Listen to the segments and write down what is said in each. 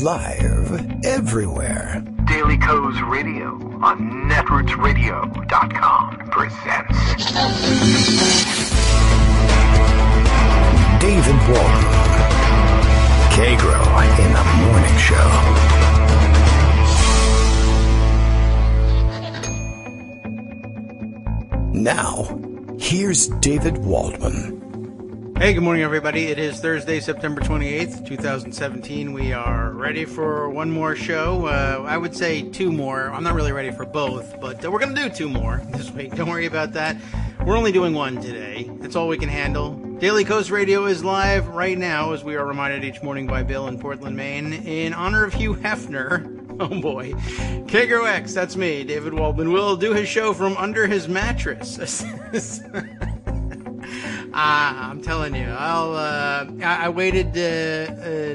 Live everywhere. Daily Co's Radio on netrootsradio.com presents David Walton. Kagro in the Morning Show. Now, here's David Waldman. Hey, good morning, everybody. It is Thursday, September 28th, 2017. We are ready for one more show. I would say two more. I'm not really ready for both, but we're going to do two more this week. Don't worry about that. We're only doing one today. That's all we can handle. Daily Coast Radio is live right now, as we are reminded each morning by Bill in Portland, Maine, in honor of Hugh Hefner. Oh boy. Kagro X, that's me. David Waldman will do his show from under his mattress. I'm telling you, I waited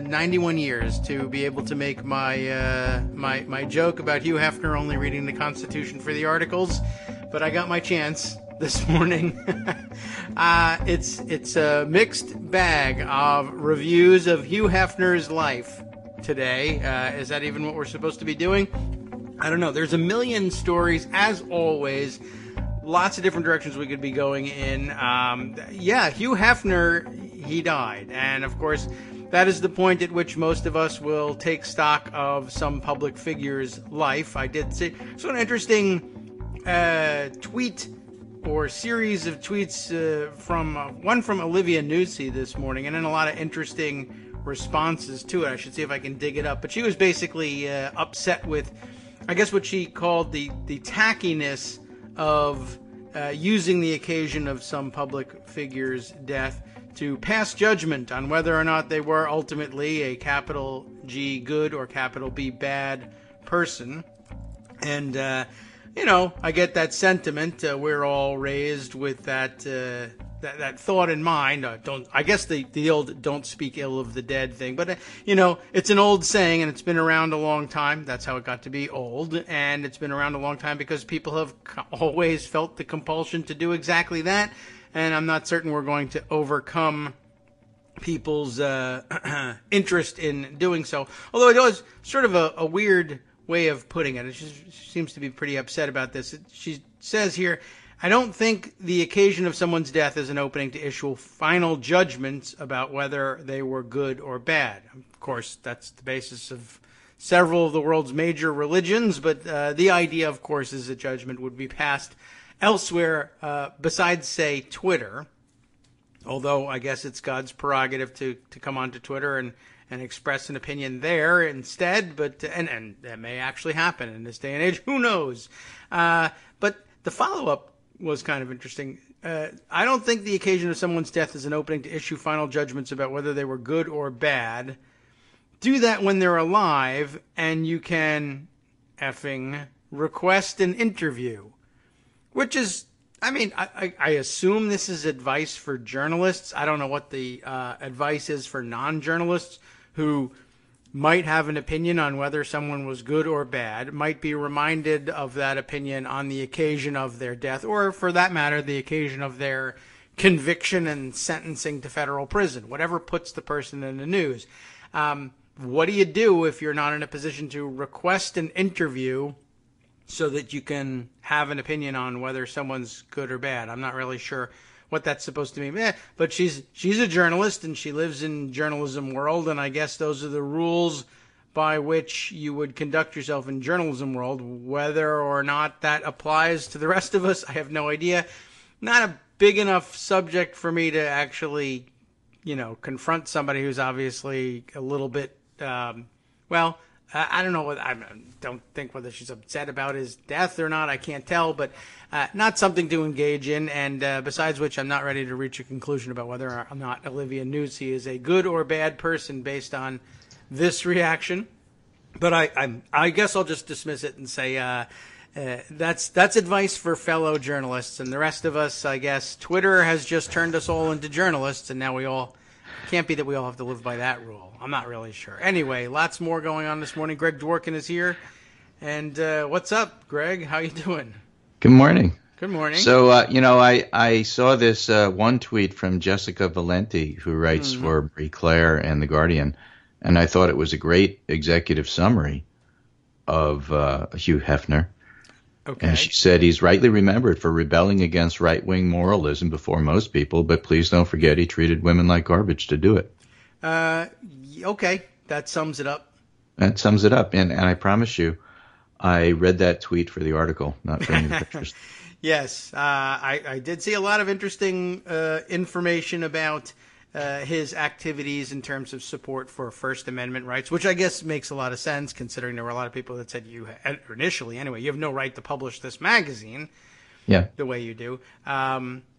91 years to be able to make my joke about Hugh Hefner only reading the Constitution for the articles, but I got my chance this morning. It's a mixed bag of reviews of Hugh Hefner's life today. Is that even what we're supposed to be doing? I don't know. There's a million stories, as always. Lots of different directions we could be going in. Hugh Hefner, he died. And, of course, that is the point at which most of us will take stock of some public figure's life. I did see an interesting tweet or series of tweets from Olivia Nuzzi this morning, and then a lot of interesting responses to it. I should see if I can dig it up. But she was basically upset with, I guess, what she called the tackiness of using the occasion of some public figure's death to pass judgment on whether or not they were ultimately a capital G good or capital B bad person. And, I get that sentiment. We're all raised with that thought in mind. I guess the old "don't speak ill of the dead" thing, but it's an old saying, and it's been around a long time. That's how it got to be old, and it's been around a long time because people have always felt the compulsion to do exactly that. And I'm not certain we're going to overcome people's interest in doing so. Although it was sort of a weird way of putting it. She seems to be pretty upset about this. She says here, "I don't think the occasion of someone's death is an opening to issue final judgments about whether they were good or bad." Of course, that's the basis of several of the world's major religions, but the idea, of course, is that judgment would be passed elsewhere besides, say, Twitter. Although I guess it's God's prerogative to come onto Twitter and express an opinion there instead, but and that may actually happen in this day and age. Who knows? But the follow-up was kind of interesting. "I don't think the occasion of someone's death is an opening to issue final judgments about whether they were good or bad. Do that when they're alive, and you can effing request an interview." Which is, I assume this is advice for journalists. I don't know what the advice is for non-journalists who might have an opinion on whether someone was good or bad, might be reminded of that opinion on the occasion of their death, or for that matter, the occasion of their conviction and sentencing to federal prison, whatever puts the person in the news. What do you do if you're not in a position to request an interview so that you can have an opinion on whether someone's good or bad? I'm not really sure what that's supposed to mean. But she's a journalist, and she lives in journalism world, and I guess those are the rules by which you would conduct yourself in journalism world. Whether or not that applies to the rest of us, I have no idea. Not a big enough subject for me to actually, confront somebody who's obviously a little bit, I don't know. I don't think whether she's upset about his death or not. I can't tell, but not something to engage in. And besides which, I'm not ready to reach a conclusion about whether or not Olivia Nuzzi is a good or bad person based on this reaction. But I guess I'll just dismiss it and say that's advice for fellow journalists. And the rest of us, I guess, Twitter has just turned us all into journalists, and now we all can't be that we all have to live by that rule. I'm not really sure. Anyway, lots more going on this morning. Greg Dworkin is here. And what's up, Greg? How you doing? Good morning. Good morning. So, I saw this one tweet from Jessica Valenti, who writes for Marie Claire and The Guardian. and I thought it was a great executive summary of Hugh Hefner. Okay. And she said he's rightly remembered for rebelling against right-wing moralism before most people, but please don't forget he treated women like garbage to do it. Okay, that sums it up. That sums it up, and I promise you, I read that tweet for the article, not for any of the pictures. Yes, I did see a lot of interesting information about his activities in terms of support for First Amendment rights, which I guess makes a lot of sense considering there were a lot of people that said initially anyway, you have no right to publish this magazine the way you do.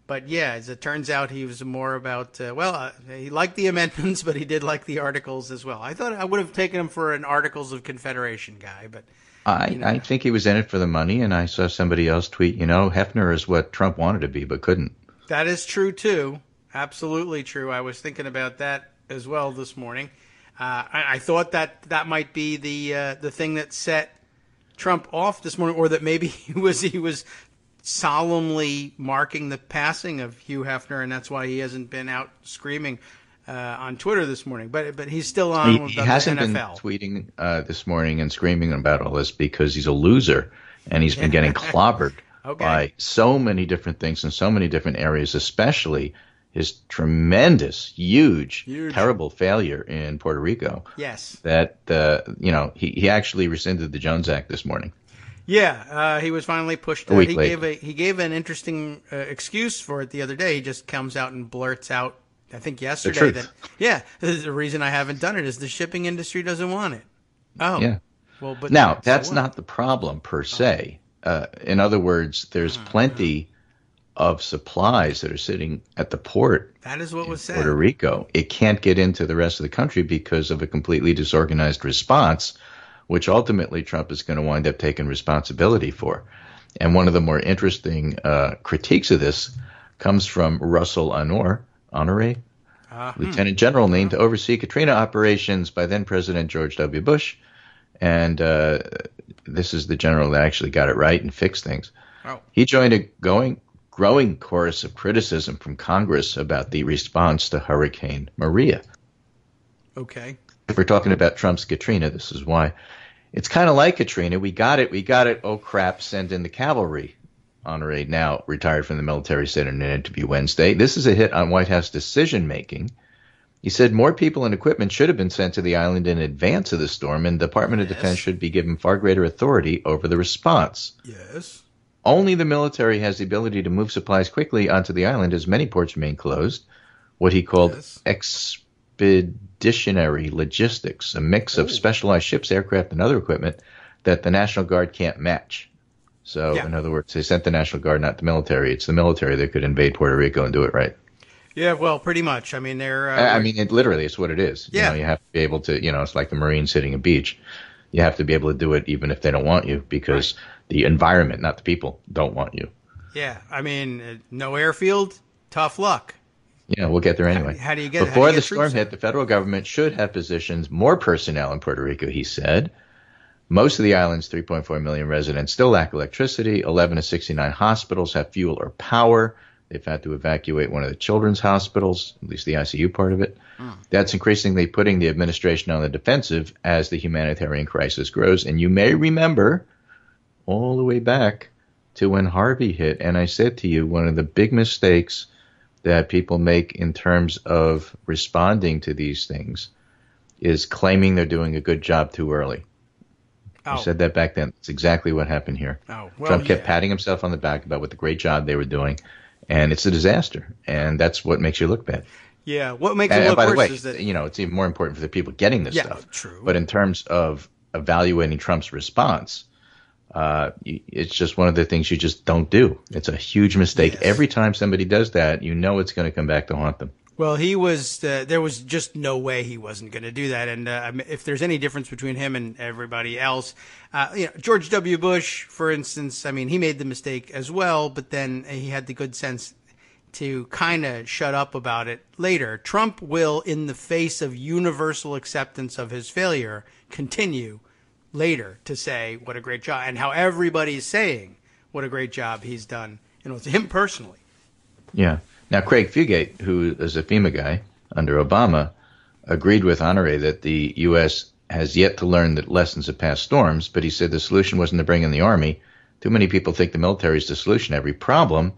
But yeah, as it turns out, he was more about, he liked the amendments, but he did like the articles as well. I thought I would have taken him for an Articles of Confederation guy, but... I think he was in it for the money, and I saw somebody else tweet, Hefner is what Trump wanted to be, but couldn't. That is true, too. Absolutely true. I was thinking about that as well this morning. I thought that might be the thing that set Trump off this morning, or that maybe he was solemnly marking the passing of Hugh Hefner, and that's why he hasn't been out screaming on Twitter this morning. But he's still on with the NFL. He hasn't been tweeting this morning and screaming about all this because he's a loser, and he's been getting clobbered by so many different things in so many different areas, especially his tremendous, huge, terrible failure in Puerto Rico. Yes. That, he actually rescinded the Jones Act this morning. Yeah, he was finally pushed. A week he late. He gave an interesting excuse for it the other day. He just comes out and blurts out, I think yesterday, that the reason I haven't done it is the shipping industry doesn't want it. Oh. Yeah. Well, but now, that's not the problem per se. In other words, there's plenty of supplies that are sitting at the port. That is what was said. Puerto Rico. It can't get into the rest of the country because of a completely disorganized response, which ultimately Trump is going to wind up taking responsibility for. And one of the more interesting critiques of this comes from Russell Honore, Lieutenant General named to oversee Katrina operations by then President George W. Bush. And this is the general that actually got it right and fixed things. Oh. He joined a growing chorus of criticism from Congress about the response to Hurricane Maria. Okay. If we're talking about Trump's Katrina, this is why. It's kind of like Katrina. We got it. Oh, crap, send in the cavalry. Honore, now retired from the military, said in an interview Wednesday. This is a hit on White House decision-making. He said more people and equipment should have been sent to the island in advance of the storm, and the Department of Defense should be given far greater authority over the response. Yes. Only the military has the ability to move supplies quickly onto the island as many ports remain closed. What he called expeditionary logistics, a mix of specialized ships, aircraft, and other equipment that the National Guard can't match. So, in other words, they sent the National Guard, not the military. It's the military that could invade Puerto Rico and do it right. Yeah, well, pretty much. I mean, literally, it's what it is. Yeah. You have to be able to, it's like the Marines hitting a beach. You have to be able to do it even if they don't want you because the environment, not the people, don't want you. Yeah, I mean, no airfield, tough luck. Yeah, we'll get there anyway. How do you get Before the storm hit, the federal government should have positioned more personnel in Puerto Rico, he said. Most of the island's 3.4 million residents still lack electricity. 11 of 69 hospitals have fuel or power. They've had to evacuate one of the children's hospitals, at least the ICU part of it. That's increasingly putting the administration on the defensive as the humanitarian crisis grows. And you may remember all the way back to when Harvey hit, and I said to you, one of the big mistakes that people make in terms of responding to these things is claiming they're doing a good job too early. I said that back then. It's exactly what happened here. Trump kept patting himself on the back about what the great job they were doing, and it's a disaster, and that's what makes you look bad. Yeah, what makes it look worse is that... it's even more important for the people getting this stuff. True. But in terms of evaluating Trump's response, it's just one of the things you just don't do. It's a huge mistake. Yes. Every time somebody does that, it's going to come back to haunt them. Well, he was. There was just no way he wasn't going to do that. And if there's any difference between him and everybody else, George W. Bush, for instance, I mean, he made the mistake as well, but then he had the good sense to kind of shut up about it later. Trump will, in the face of universal acceptance of his failure, continue later to say what a great job, and how everybody's saying what a great job he's done, to him personally. Yeah. Now, Craig Fugate, who is a FEMA guy under Obama, agreed with Honore that the U.S. has yet to learn the lessons of past storms, but he said the solution wasn't to bring in the Army. Too many people think the military is the solution to every problem,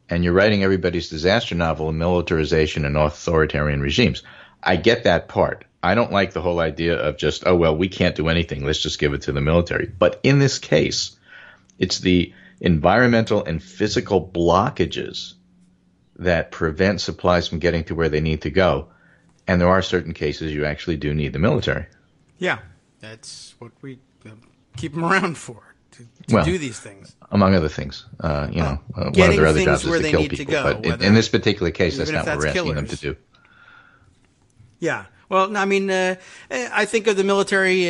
and you're writing everybody's disaster novel in militarization and authoritarian regimes. I get that part. I don't like the whole idea of just, oh, well, we can't do anything. Let's just give it to the military. But in this case, it's the environmental and physical blockages that prevent supplies from getting to where they need to go. And there are certain cases you actually do need the military. Yeah, that's what we keep them around for, to do these things. Among other things. One of their other jobs is to kill people. But in this particular case, that's not what we're asking them to do. Yeah. Well, I mean, I think of the military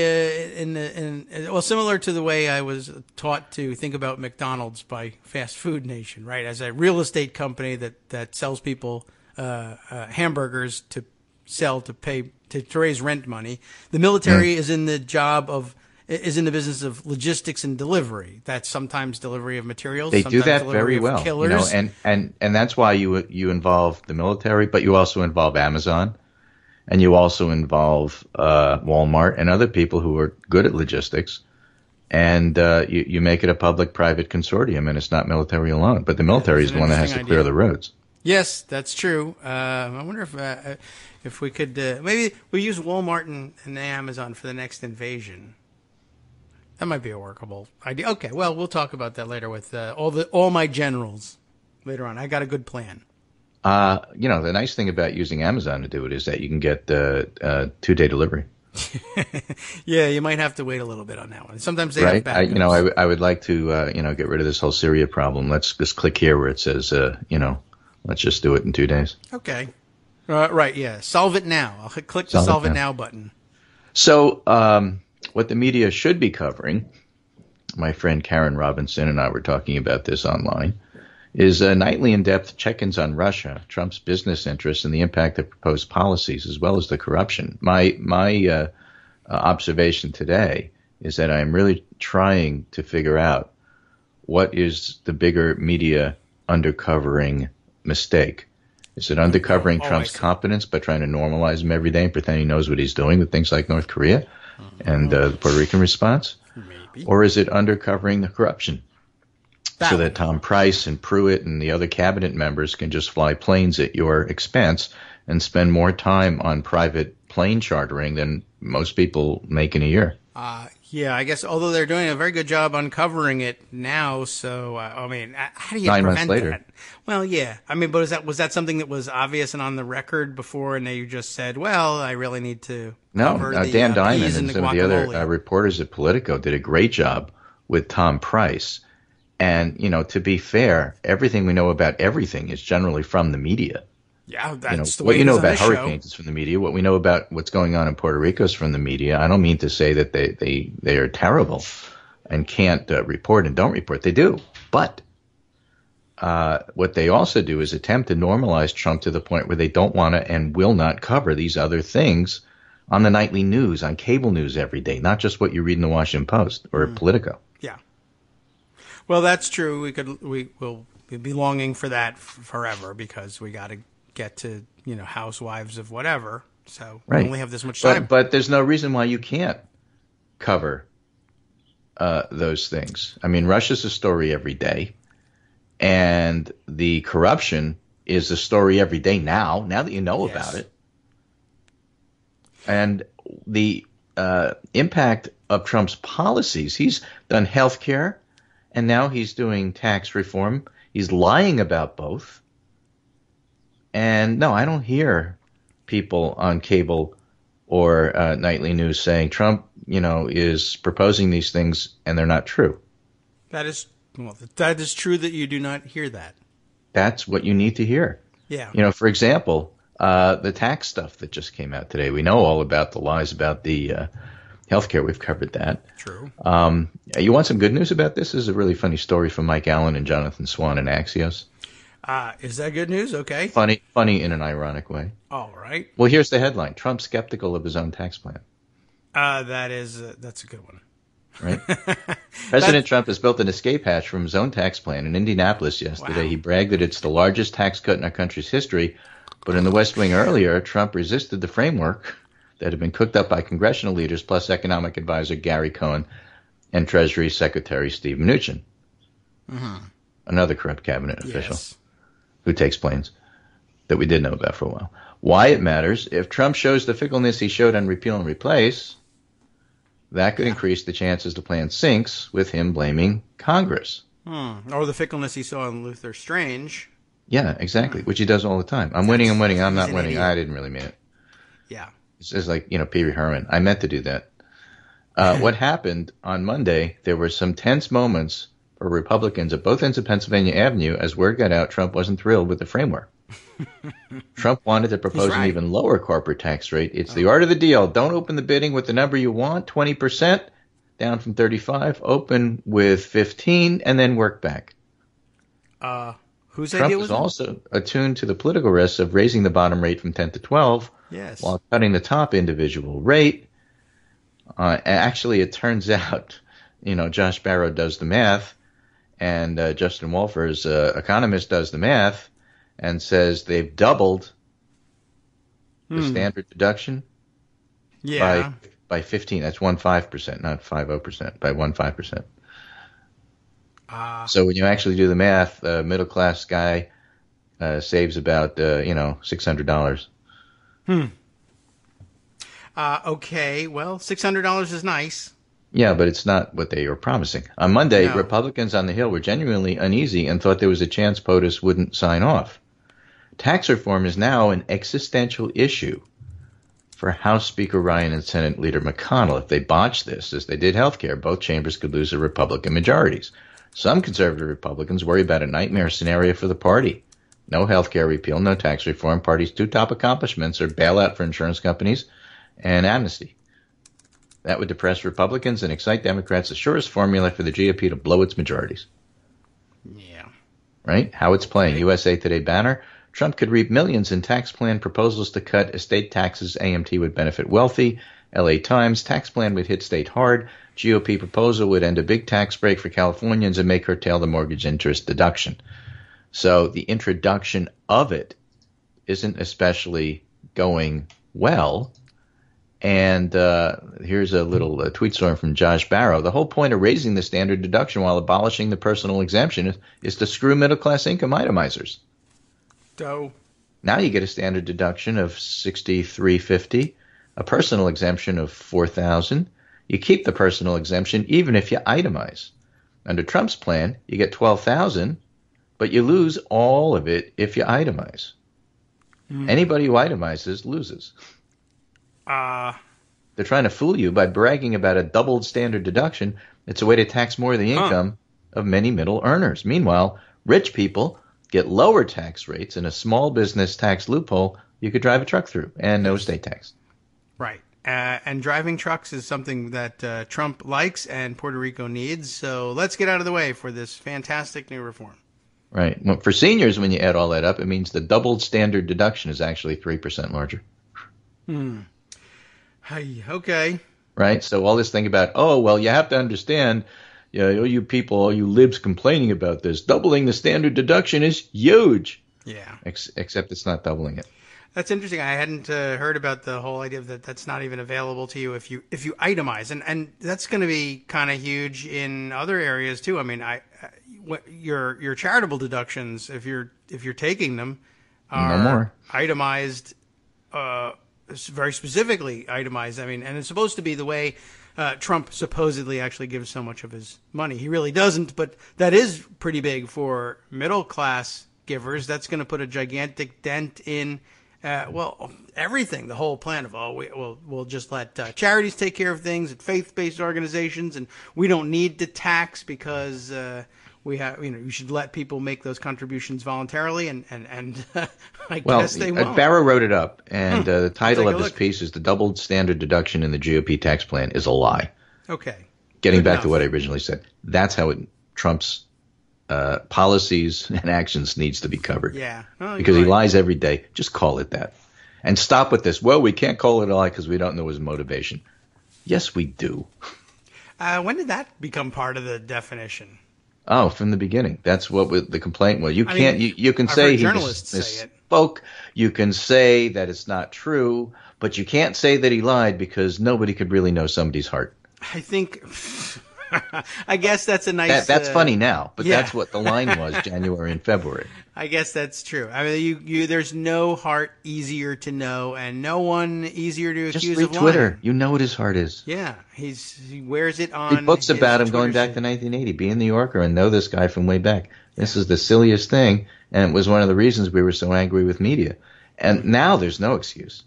similar to the way I was taught to think about McDonald's by Fast Food Nation, right? As a real estate company that sells people hamburgers to sell to raise rent money. The military is in the business of logistics and delivery. That's sometimes delivery of materials. They do that very well. Killers. And that's why you involve the military, but you also involve Amazon. And you also involve Walmart and other people who are good at logistics. And you make it a public-private consortium, and it's not military alone. But the military is the one that has to clear the roads. Yes, that's true. I wonder if we could maybe we use Walmart and Amazon for the next invasion. That might be a workable idea. Okay, well, we'll talk about that later with all my generals later on. I got a good plan. The nice thing about using Amazon to do it is that you can get 2-day delivery. Yeah, you might have to wait a little bit on that one. Sometimes they have backups. I would like to get rid of this whole Syria problem. Let's just click here where it says let's just do it in 2 days. Okay. Right. Yeah. Solve it now. I'll click the solve it now button. So what the media should be covering, my friend Karen Robinson and I were talking about this online, is nightly in-depth check-ins on Russia, Trump's business interests, and the impact of proposed policies, as well as the corruption. My observation today is that I'm really trying to figure out what is the bigger media undercovering mistake. Is it undercovering Trump's competence by trying to normalize him every day and pretend he knows what he's doing with things like North Korea and the Puerto Rican response? Maybe. Or is it undercovering the corruption? So that Tom Price and Pruitt and the other cabinet members can just fly planes at your expense and spend more time on private plane chartering than most people make in a year. Yeah, I guess, although they're doing a very good job uncovering it now, so, how do you 9 prevent months later. that? Well, yeah. I mean, but was that something that was obvious and on the record before, and they just said, well, I really need to cover the Dan Diamond peas and the some of the other reporters at Politico did a great job with Tom Price. And, to be fair, everything we know about everything is generally from the media. Yeah, that's the way what you know it is about on this hurricanes is from the media. What we know about what's going on in Puerto Rico is from the media. I don't mean to say that they are terrible and can't report and don't report. They do. But what they also do is attempt to normalize Trump to the point where they don't want to and will not cover these other things on the nightly news, on cable news every day, not just what you read in the Washington Post or Politico. Yeah. Well, that's true. We'll be longing for that forever because we got to get to, housewives of whatever. So we only have this much time. But there's no reason why you can't cover those things. I mean, Russia's a story every day, and the corruption is a story every day now that you know about it. And the impact of Trump's policies, he's done health care, and now he's doing tax reform. He's lying about both. And no, I don't hear people on cable or nightly news saying Trump, is proposing these things and they're not true. That is true that you do not hear that. That's what you need to hear. Yeah. For example, the tax stuff that just came out today. We know all about the lies about the healthcare. We've covered that. True. You want some good news about this? This is a really funny story from Mike Allen and Jonathan Swan in Axios. Is that good news? Okay. Funny in an ironic way. All right. Well, here's the headline: Trump skeptical of his own tax plan. That's a good one. Right. President Trump has built an escape hatch from his own tax plan in Indianapolis yesterday. Wow. He bragged that it's the largest tax cut in our country's history, But in the West Wing earlier, Trump resisted the framework that had been cooked up by congressional leaders plus economic advisor Gary Cohn and Treasury Secretary Steve Mnuchin, another corrupt cabinet official who takes planes that we did know about for a while. Why it matters: if Trump shows the fickleness he showed on repeal and replace, that could increase the chances the plan sinks with him blaming Congress. Or the fickleness he saw in Luther Strange. Yeah, exactly, which he does all the time. I'm winning, I'm not winning. Idiot. I didn't really mean it. Yeah. It's like, Pee Wee Herman. I meant to do that. What happened on Monday, there were some tense moments for Republicans at both ends of Pennsylvania Avenue as word got out Trump wasn't thrilled with the framework. Trump wanted to propose an even lower corporate tax rate. It's the art of the deal. Don't open the bidding with the number you want, 20%, down from 35. Open with 15 and then work back. Whose Trump idea was was also attuned to the political risks of raising the bottom rate from 10 to 12 while cutting the top individual rate. Actually, it turns out, Josh Barro does the math, and Justin Wolfer's economist does the math and says they've doubled the standard deduction by 15. That's 15%, not 50%, by 15%. So when you actually do the math, a middle-class guy saves about, $600. Okay, well, $600 is nice. Yeah, but it's not what they were promising. On Monday, Republicans on the Hill were genuinely uneasy and thought there was a chance POTUS wouldn't sign off. Tax reform is now an existential issue for House Speaker Ryan and Senate Leader McConnell. If they botch this, as they did health care, both chambers could lose their Republican majorities. Some conservative Republicans worry about a nightmare scenario for the party. No health care repeal, no tax reform. Party's two top accomplishments are bailout for insurance companies and amnesty. That would depress Republicans and excite Democrats, the surest formula for the GOP to blow its majorities. Yeah. Right? How it's playing. USA Today banner. Trump could reap millions in tax plan proposals to cut estate taxes. AMT would benefit wealthy. LA Times, tax plan would hit state hard. GOP proposal would end a big tax break for Californians and may curtail the mortgage interest deduction. So the introduction of it isn't especially going well. And here's a little tweet storm from Josh Barro. The whole point of raising the standard deduction while abolishing the personal exemption is to screw middle-class income itemizers. So now you get a standard deduction of $6,350, a personal exemption of $4,000. You keep the personal exemption even if you itemize. Under Trump's plan, you get $12,000, but you lose all of it if you itemize. Anybody who itemizes loses. They're trying to fool you by bragging about a doubled standard deduction. It's a way to tax more of the income of many middle earners. Meanwhile, rich people get lower tax rates and a small business tax loophole you could drive a truck through and no estate tax. Right. And driving trucks is something that Trump likes and Puerto Rico needs. So let's get out of the way for this fantastic new reform. Right. Well, for seniors, when you add all that up, it means the doubled standard deduction is actually 3% larger. Okay. Right. So all this thing about, you have to understand, you people, all you libs complaining about this, doubling the standard deduction is huge. Yeah. Except it's not doubling it. That's interesting. I hadn't heard about the whole idea that that's not even available to you if you itemize, and that's going to be kind of huge in other areas too. I mean, your charitable deductions, if you're taking them, are no more itemized, very specifically itemized. I mean, and it's supposed to be the way Trump supposedly actually gives so much of his money. He really doesn't, but that is pretty big for middle class givers. That's going to put a gigantic dent in. Everything, the whole plan of, we'll just let charities take care of things and faith-based organizations, and we don't need to tax because we have, you should let people make those contributions voluntarily, and I guess they won't. Barrow wrote it up, and the title of this piece is "The Doubled Standard Deduction in the GOP Tax Plan is a Lie." Okay. Getting back to what I originally said, that's how Trump's policies and actions needs to be covered. Yeah. Because he lies every day. Just call it that. And stop with this. Well, we can't call it a lie because we don't know his motivation. Yes, we do. When did that become part of the definition? Oh, from the beginning. That's what the complaint was. You can't. You can say he journalists say it. misspoke. You can say that it's not true, but you can't say that he lied because nobody could really know somebody's heart. I think, I guess that's a nice. That's funny now, but yeah. that's what the line was January and February. I guess that's true. I mean, there's no heart easier to know, and no one easier to accuse read of lying. Twitter. You know what his heart is. Yeah, he wears it on. Read books about him going back to 1980. Be a New Yorker and know this guy from way back. This is the silliest thing, and it was one of the reasons we were so angry with media. And now there's no excuse.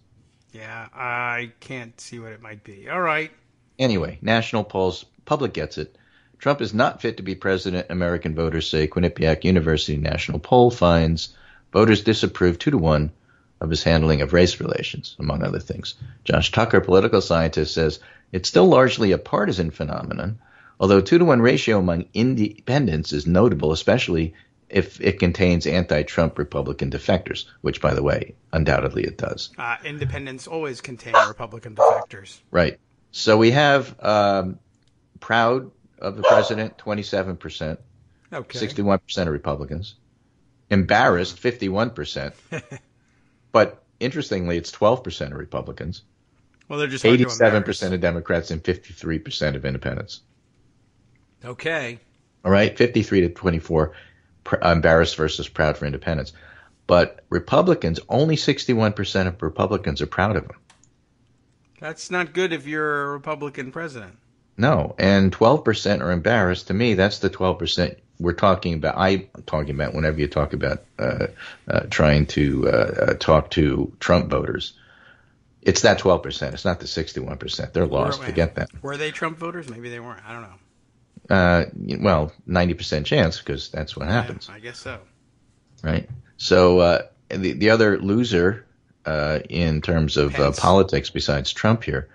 Yeah, I can't see what it might be. All right. Anyway, national polls, public gets it. Trump is not fit to be president, American voters say. Quinnipiac University national poll finds voters disapprove 2-1 of his handling of race relations, among other things. Josh Tucker, political scientist, says it's still largely a partisan phenomenon, although 2-1 ratio among independents is notable, especially if it contains anti-Trump Republican defectors, which, by the way, undoubtedly it does. Independents always contain Republican defectors. Right. So we have proud of the president, 27%. Okay. 61% of Republicans. Embarrassed, 51%. But interestingly, it's 12% of Republicans. Well, they're just hard to embarrass. 87% of Democrats and 53% of independents. Okay. All right, 53 to 24, embarrassed versus proud for independents. But Republicans, only 61% of Republicans are proud of him. That's not good if you're a Republican president. No, and 12% are embarrassed. To me, that's the 12% we're talking about. I'm talking about whenever you talk about trying to talk to Trump voters. It's that 12%. It's not the 61%. They're lost. Forget that. Were they Trump voters? Maybe they weren't. I don't know. Well, 90% chance because that's what happens. Yeah, I guess so. Right. So the other loser in terms of politics besides Trump here,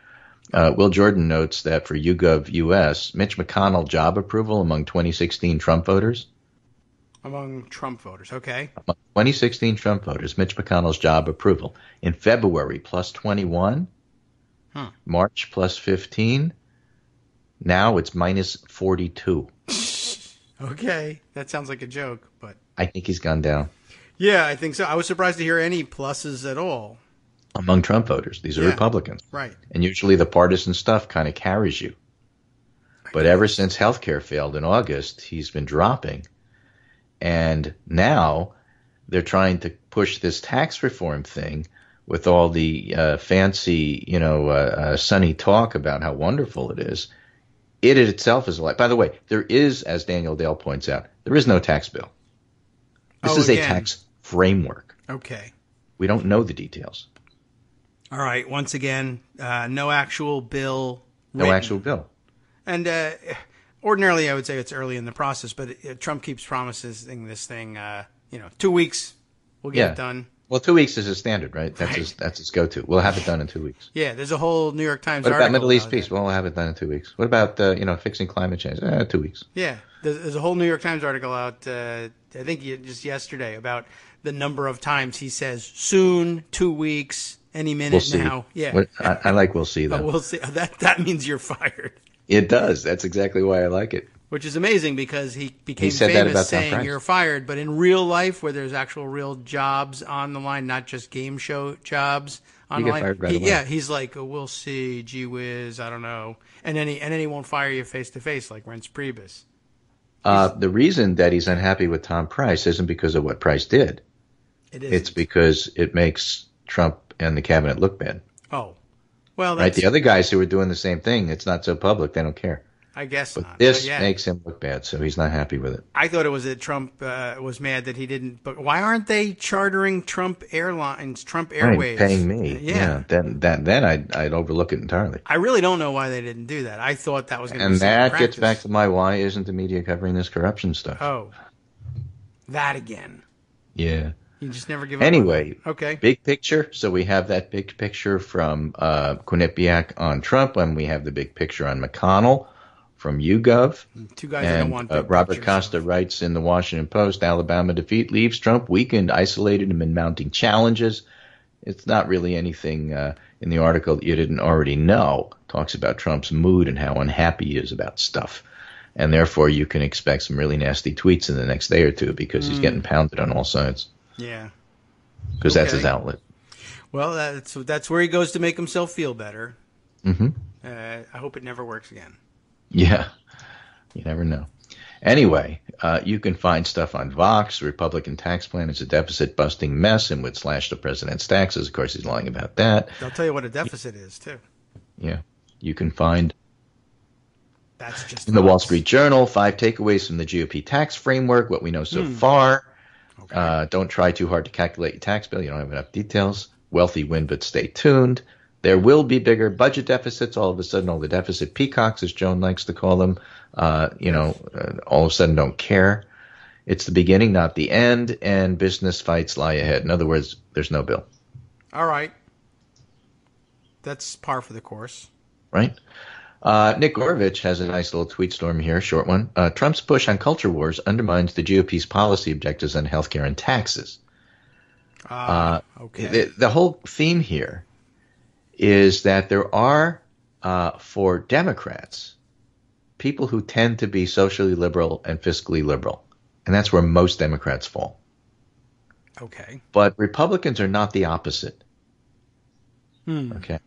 Will Jordan notes that for YouGov US, Mitch McConnell job approval among 2016 Trump voters. Among Trump voters, okay. Among 2016 Trump voters, Mitch McConnell's job approval. In February, plus 21. March, plus 15. Now it's minus 42. Okay, that sounds like a joke, but I think he's gone down. Yeah, I think so. I was surprised to hear any pluses at all. Among Trump voters. These are Republicans. Right. And usually the partisan stuff kind of carries you. But ever since healthcare failed in August, he's been dropping. And now they're trying to push this tax reform thing with all the fancy, sunny talk about how wonderful it is. It itself is a lie. By the way, there is, as Daniel Dale points out, there is no tax bill. This is a tax framework. Okay. We don't know the details. All right. Once again, no actual bill. No actual bill. And ordinarily, I would say it's early in the process, but Trump keeps promising this thing. 2 weeks, we'll get it done. Well, 2 weeks is his standard, right? That's his go-to. We'll have it done in 2 weeks. Yeah, there's a whole New York Times article. What about Middle East peace? Well, we'll have it done in 2 weeks. What about fixing climate change? 2 weeks. Yeah, there's a whole New York Times article out. I think just yesterday about the number of times he says soon, 2 weeks, any minute now. Yeah, I like we'll see that. We'll see. That means you're fired. It does. That's exactly why I like it. Which is amazing because he became famous saying you're fired. But in real life, where there's actual real jobs on the line, not just game show jobs on the line, fired right away. Yeah, he's like, we'll see, gee whiz, I don't know, and then he won't fire you face to face like Reince Priebus. The reason that he's unhappy with Tom Price isn't because of what Price did. It's because it makes Trump and the cabinet look bad. Oh, well, right. The other guys who are doing the same thing, it's not so public; they don't care. I guess but not. This makes him look bad, so he's not happy with it. I thought it was that Trump was mad that he didn't. But why aren't they chartering Trump Airlines, Trump Airways, paying me? Yeah. Then I'd overlook it entirely. I really don't know why they didn't do that. I thought that was going to be. And that gets back to my why isn't the media covering this corruption stuff? Oh, that again. Yeah. You just never give up. Anyway, okay. Big picture. So we have that big picture from Quinnipiac on Trump, and we have the big picture on McConnell from YouGov. Two guys that don't want big Robert pictures, Costa writes in the Washington Post, Alabama defeat leaves Trump weakened, isolated him in mounting challenges. It's not really anything in the article that you didn't already know. Talks about Trump's mood and how unhappy he is about stuff. And therefore you can expect some really nasty tweets in the next day or two because he's getting pounded on all sides. Yeah. because that's his outlet. Well, that's where he goes to make himself feel better. Mm-hmm. I hope it never works again. Yeah, you never know. Anyway, you can find stuff on Vox. The Republican tax plan is a deficit-busting mess and would slash the president's taxes. Of course, he's lying about that. They'll tell you what a deficit is, too. Yeah. You can find that's just in the Wall Street Journal 5 takeaways from the GOP tax framework, what we know so far. Okay. Don't try too hard to calculate your tax bill. You don't have enough details. Wealthy win, but stay tuned. There will be bigger budget deficits. All of a sudden, all the deficit peacocks, as Joan likes to call them, all of a sudden don't care. It's the beginning, not the end, and business fights lie ahead. In other words, there's no bill. All right. That's par for the course. Right? Nick Gorovich has a nice little tweet storm here, short one. Trump's push on culture wars undermines the GOP's policy objectives on healthcare and taxes. Okay. The whole theme here is that there are, for Democrats, people who tend to be socially liberal and fiscally liberal. And that's where most Democrats fall. Okay. But Republicans are not the opposite. Okay.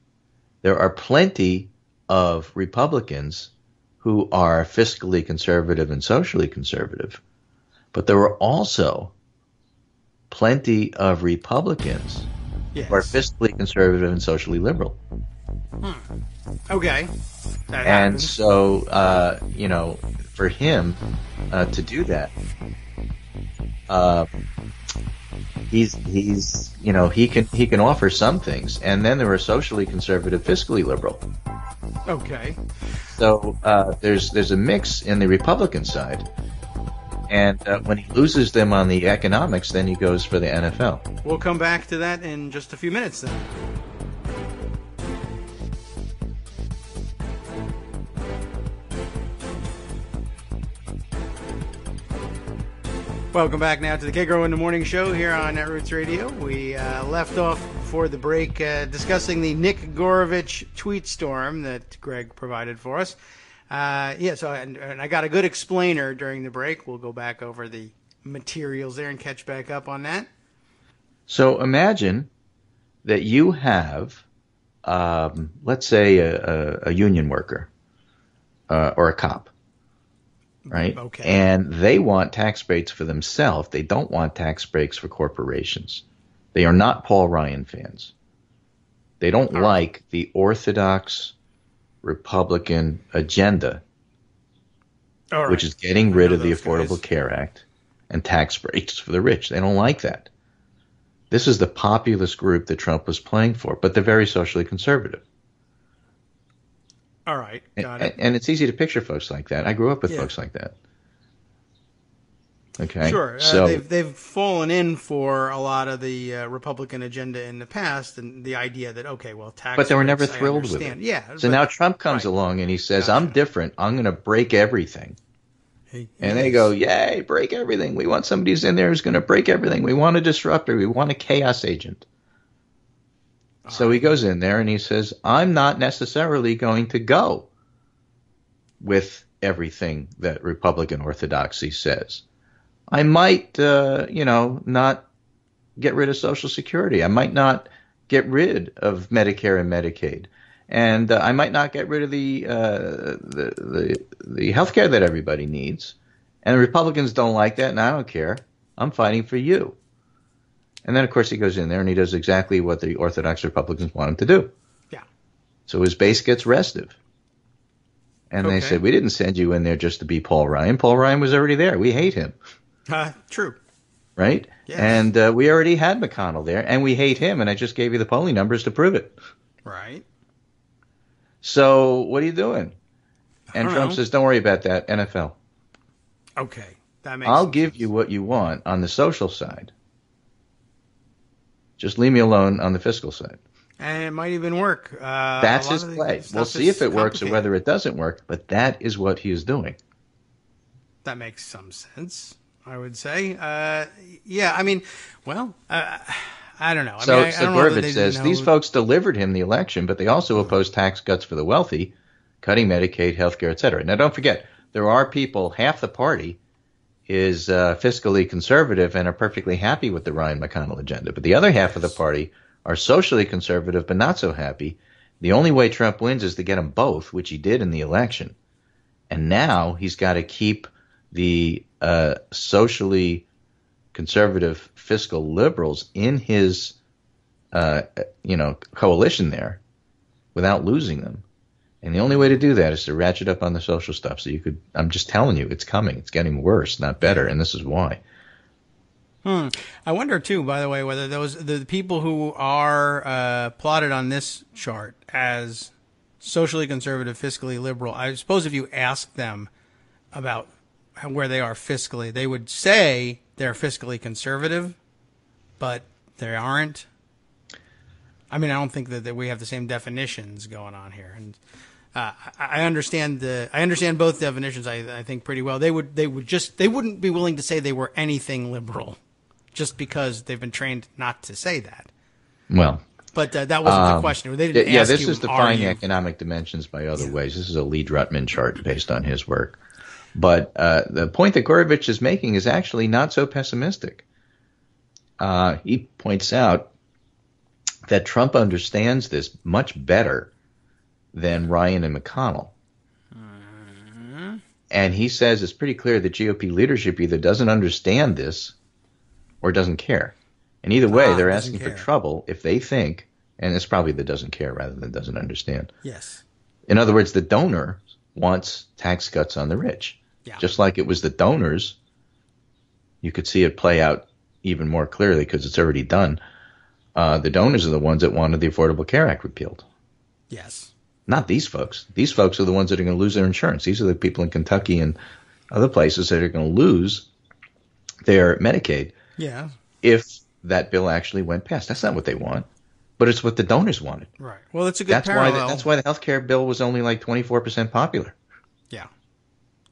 There are plenty of Republicans who are fiscally conservative and socially conservative. But there are also plenty of Republicans who are fiscally conservative and socially liberal. Okay. And so, for him to do that, he can offer some things, and then there are socially conservative, fiscally liberal. Okay. So there's a mix in the Republican side, and when he loses them on the economics, then he goes for the NFL. We'll come back to that in just a few minutes then. Welcome back now to the Kagro in the Morning Show here on Netroots Radio. We left off for the break discussing the Nick Gorovich tweet storm that Greg provided for us. And I got a good explainer during the break. We'll go back over the materials there and catch back up on that. So imagine that you have, let's say, a union worker or a cop. Right? Okay. And they want tax breaks for themselves. They don't want tax breaks for corporations. They are not Paul Ryan fans. They don't like the orthodox Republican agenda, which is getting rid of the Affordable Care Act and tax breaks for the rich. They don't like that. This is the populist group that Trump was playing for, but they're very socially conservative. All right, got it. And it's easy to picture folks like that. I grew up with folks like that. Okay, sure. So they've fallen in for a lot of the Republican agenda in the past, and the idea that tax. But they were breaks, never thrilled with it. Yeah. So now Trump comes along and he says, "I'm different. I'm going to break everything." And they go, "Yay, break everything! We want somebody who's in there who's going to break everything. We want a disruptor. We want a chaos agent." So he goes in there and he says, I'm not necessarily going to go with everything that Republican orthodoxy says. I might, not get rid of Social Security. I might not get rid of Medicare and Medicaid. And I might not get rid of the health care that everybody needs. And the Republicans don't like that, and I don't care. I'm fighting for you. And then, of course, he goes in there and he does exactly what the Orthodox Republicans want him to do. Yeah. So his base gets restive. And they said, we didn't send you in there just to be Paul Ryan. Paul Ryan was already there. We hate him. True. Right? Yes. And we already had McConnell there, and we hate him, and I just gave you the polling numbers to prove it. Right. So what are you doing? And Trump says, don't worry about that, NFL. Okay. That makes I'll give you what you want on the social side. Just leave me alone on the fiscal side. And it might even work. That's his play. We'll see if it works or whether it doesn't work, but that is what he is doing. That makes some sense, I would say. I don't know. So Gorovich says these folks delivered him the election, but they also oppose tax cuts for the wealthy, cutting Medicaid, health care, et cetera. Now, don't forget, there are people, half the party is fiscally conservative and are perfectly happy with the Ryan McConnell agenda. But the other half of the party are socially conservative but not so happy. The only way Trump wins is to get them both, which he did in the election. And now he's got to keep the socially conservative fiscal liberals in his coalition there without losing them. And the only way to do that is to ratchet up on the social stuff. So I'm just telling you, it's coming. It's getting worse, not better. And this is why. I wonder, too, by the way, whether the people who are plotted on this chart as socially conservative, fiscally liberal, I suppose if you ask them about where they are fiscally, they would say they're fiscally conservative, but they aren't. I mean, I don't think that we have the same definitions going on here. And I understand both definitions. I think pretty well. They wouldn't be willing to say they were anything liberal, just because they've been trained not to say that. Well, but that wasn't the question. They didn't ask this you, is defining economic dimensions by other ways. This is a Lee Drutman chart based on his work. But the point that Gorovitch is making is actually not so pessimistic. He points out that Trump understands this much better than Ryan and McConnell. Mm-hmm. And he says it's pretty clear that GOP leadership either doesn't understand this or doesn't care. And either way, they're asking for trouble if they think, and it's probably that doesn't care rather than doesn't understand. Yes. In other words, the donor wants tax cuts on the rich. Yeah. Just like it was the donors, you could see it play out even more clearly because it's already done. The donors are the ones that wanted the Affordable Care Act repealed. Yes. Not these folks. These folks are the ones that are going to lose their insurance. These are the people in Kentucky and other places that are going to lose their Medicaid. Yeah. If that bill actually went past. That's not what they want, but it's what the donors wanted. Right. Well, it's a good parallel. That's why the health care bill was only like 24% popular. Yeah.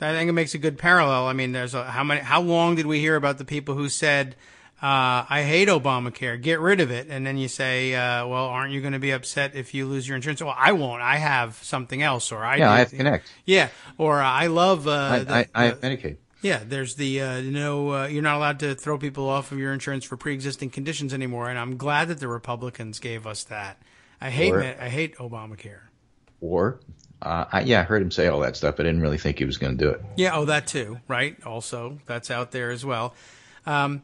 I think it makes a good parallel. I mean, how long did we hear about the people who said, I hate Obamacare, get rid of it. And then you say, well, aren't you going to be upset if you lose your insurance? Well, I won't. I have something else. Or I have Connect. Yeah. Or I love I have Medicaid. Yeah, there's the you're not allowed to throw people off of your insurance for pre-existing conditions anymore, and I'm glad that the Republicans gave us that. I hate Obamacare. Or, I heard him say all that stuff, but I didn't really think he was going to do it. Yeah, that too, right? Also, that's out there as well. The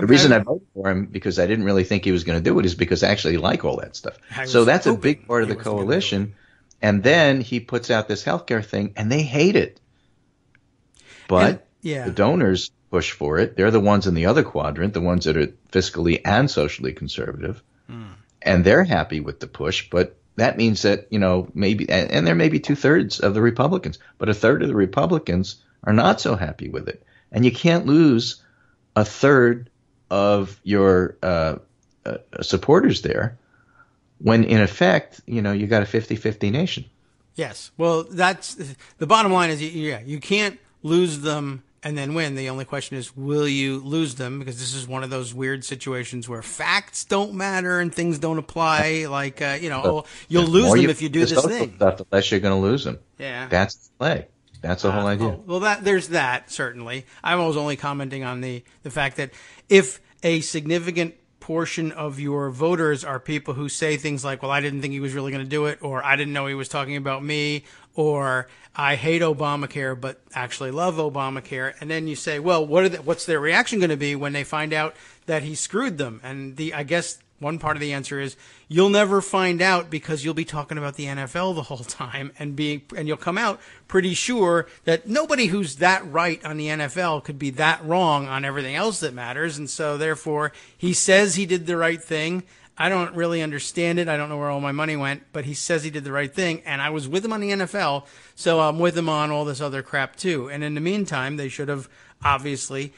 reason I voted for him, because I didn't really think he was going to do it, is because I actually like all that stuff. So that's a big part of the coalition. And then he puts out this healthcare thing, and they hate it. But the donors push for it. They're the ones in the other quadrant, the ones that are fiscally and socially conservative. And they're happy with the push, but that means that, maybe, and there may be 2/3 of the Republicans, but 1/3 of the Republicans are not so happy with it. And you can't lose 1/3 of your supporters there when, in effect, you got a 50-50 nation. Yes. Well, that's the bottom line is, you can't lose them and then win. The only question is, will you lose them? Because this is one of those weird situations where facts don't matter and things don't apply. Like, you'll lose them if you do this thing. Stuff, the less you're going to lose them. Yeah. That's the play. That's the whole idea. There's that, certainly. I was only commenting on the fact that if a significant portion of your voters are people who say things like, well, I didn't think he was really going to do it, or I didn't know he was talking about me, or I hate Obamacare but actually love Obamacare, and then you say, well, what's their reaction going to be when they find out that he screwed them? And I guess one part of the answer is you'll never find out, because you'll be talking about the NFL the whole time, and you'll come out pretty sure that nobody who's that right on the NFL could be that wrong on everything else that matters. And so therefore he says he did the right thing. I don't really understand it. I don't know where all my money went, but he says he did the right thing, and I was with him on the NFL, so I'm with him on all this other crap too. And in the meantime, they should have obviously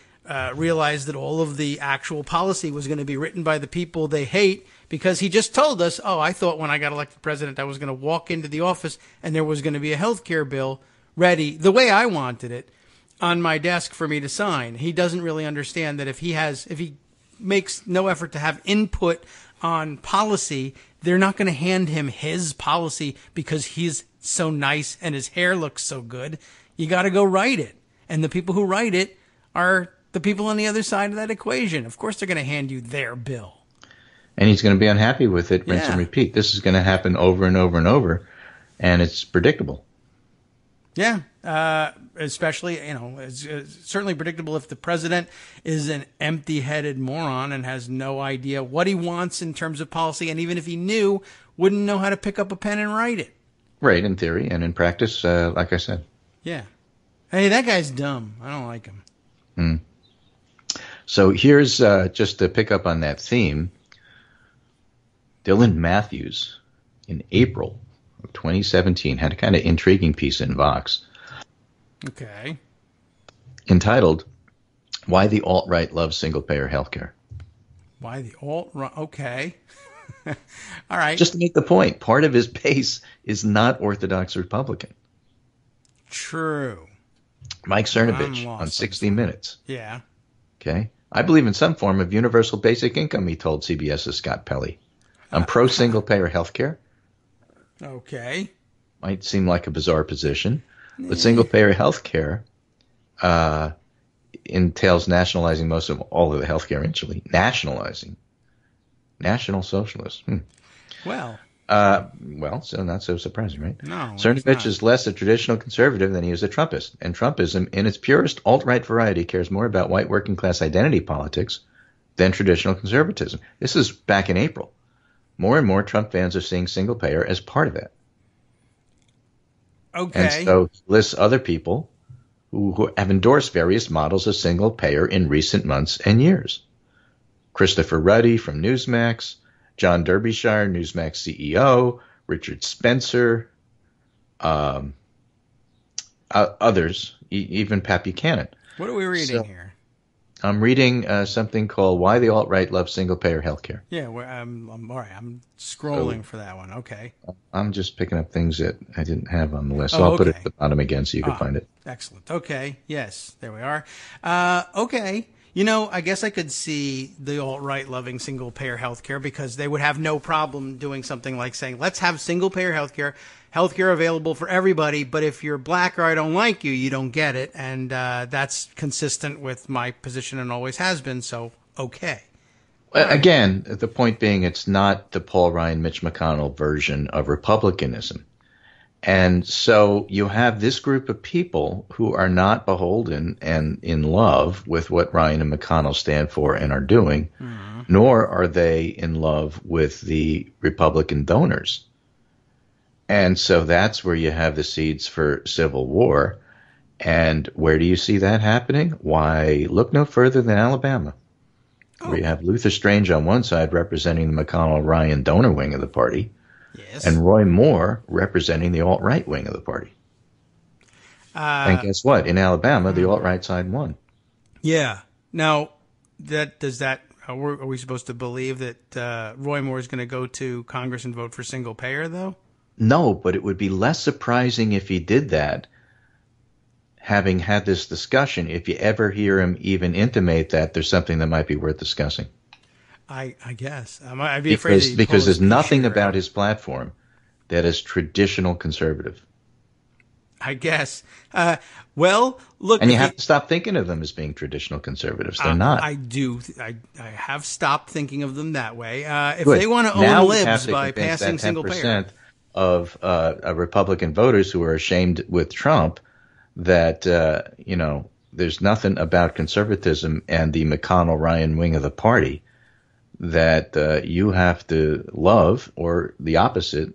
realized that all of the actual policy was going to be written by the people they hate, because he just told us, I thought when I got elected president I was going to walk into the office and there was going to be a health care bill ready the way I wanted it on my desk for me to sign. He doesn't really understand that if he makes no effort to have input on policy, they're not going to hand him his policy because he's so nice and his hair looks so good. You got to go write it. And the people who write it are the people on the other side of that equation. Of course they're going to hand you their bill. And he's going to be unhappy with it, rinse Yeah. and repeat. This is going to happen over and over and over, and it's predictable. Yeah, especially, it's certainly predictable if the president is an empty-headed moron and has no idea what he wants in terms of policy, and even if he knew, wouldn't know how to pick up a pen and write it. Right, in theory, and in practice, like I said. Yeah. Hey, that guy's dumb. I don't like him. So here's, just to pick up on that theme, Dylan Matthews in April of 2017 had a kind of intriguing piece in Vox Okay. entitled, Why the Alt-Right Loves Single-Payer Healthcare. Why the alt-right? Okay. All right. Just to make the point, part of his base is not Orthodox Republican. True. Mike Cernovich I'm on lost 60 Minutes. Yeah. Okay. I believe in some form of universal basic income, he told CBS's Scott Pelley. I'm pro single-payer healthcare. Okay. Might seem like a bizarre position, but single-payer healthcare entails nationalizing most of all of the healthcare initially. Nationalizing. National socialist. Well. Well, so not so surprising, right? No. Cernovich is less a traditional conservative than he is a Trumpist, and Trumpism, in its purest alt-right variety, cares more about white working-class identity politics than traditional conservatism. This is back in April. More and more Trump fans are seeing single-payer as part of that. Okay. And so he lists other people who have endorsed various models of single-payer in recent months and years. Christopher Ruddy from Newsmax, John Derbyshire, Newsmax CEO, Richard Spencer, others, even Pat Buchanan. What are we reading here? I'm reading something called Why the Alt-Right Loves Single-Payer Healthcare. Yeah, I'm all right. I'm scrolling for that one. Okay. I'm just picking up things that I didn't have on the list. Oh, So I'll put it okay. at the bottom again so you can find it. Excellent. Okay. Yes, there we are. Okay. I guess I could see the alt-right loving single-payer healthcare because they would have no problem doing something like saying, let's have single-payer healthcare available for everybody, but if you're black or I don't like you, you don't get it. And that's consistent with my position and always has been, so okay. Again, the point being it's not the Paul Ryan, Mitch McConnell version of republicanism. And so you have this group of people who are not beholden and in love with what Ryan and McConnell stand for and are doing, nor are they in love with the Republican donors. And so that's where you have the seeds for civil war. And where do you see that happening? Why, look no further than Alabama, where you have Luther Strange on one side representing the McConnell-Ryan donor wing of the party, Yes. and Roy Moore representing the alt-right wing of the party. And guess what? In Alabama, the alt-right side won. Yeah. Now, are we supposed to believe that Roy Moore is going to go to Congress and vote for single payer, though? No, but it would be less surprising if he did that, having had this discussion, if you ever hear him even intimate that there's something that might be worth discussing. I guess. I'd be afraid that Because there's nothing about his platform that is traditional conservative. I guess. Well, look. And you have to stop thinking of them as being traditional conservatives. They're not. I do. I have stopped thinking of them that way. If Good. they want to Now own we have libs to by convince passing that single payer. 10% of Republican voters who are ashamed with Trump that, there's nothing about conservatism and the McConnell-Ryan wing of the party that you have to love, or the opposite.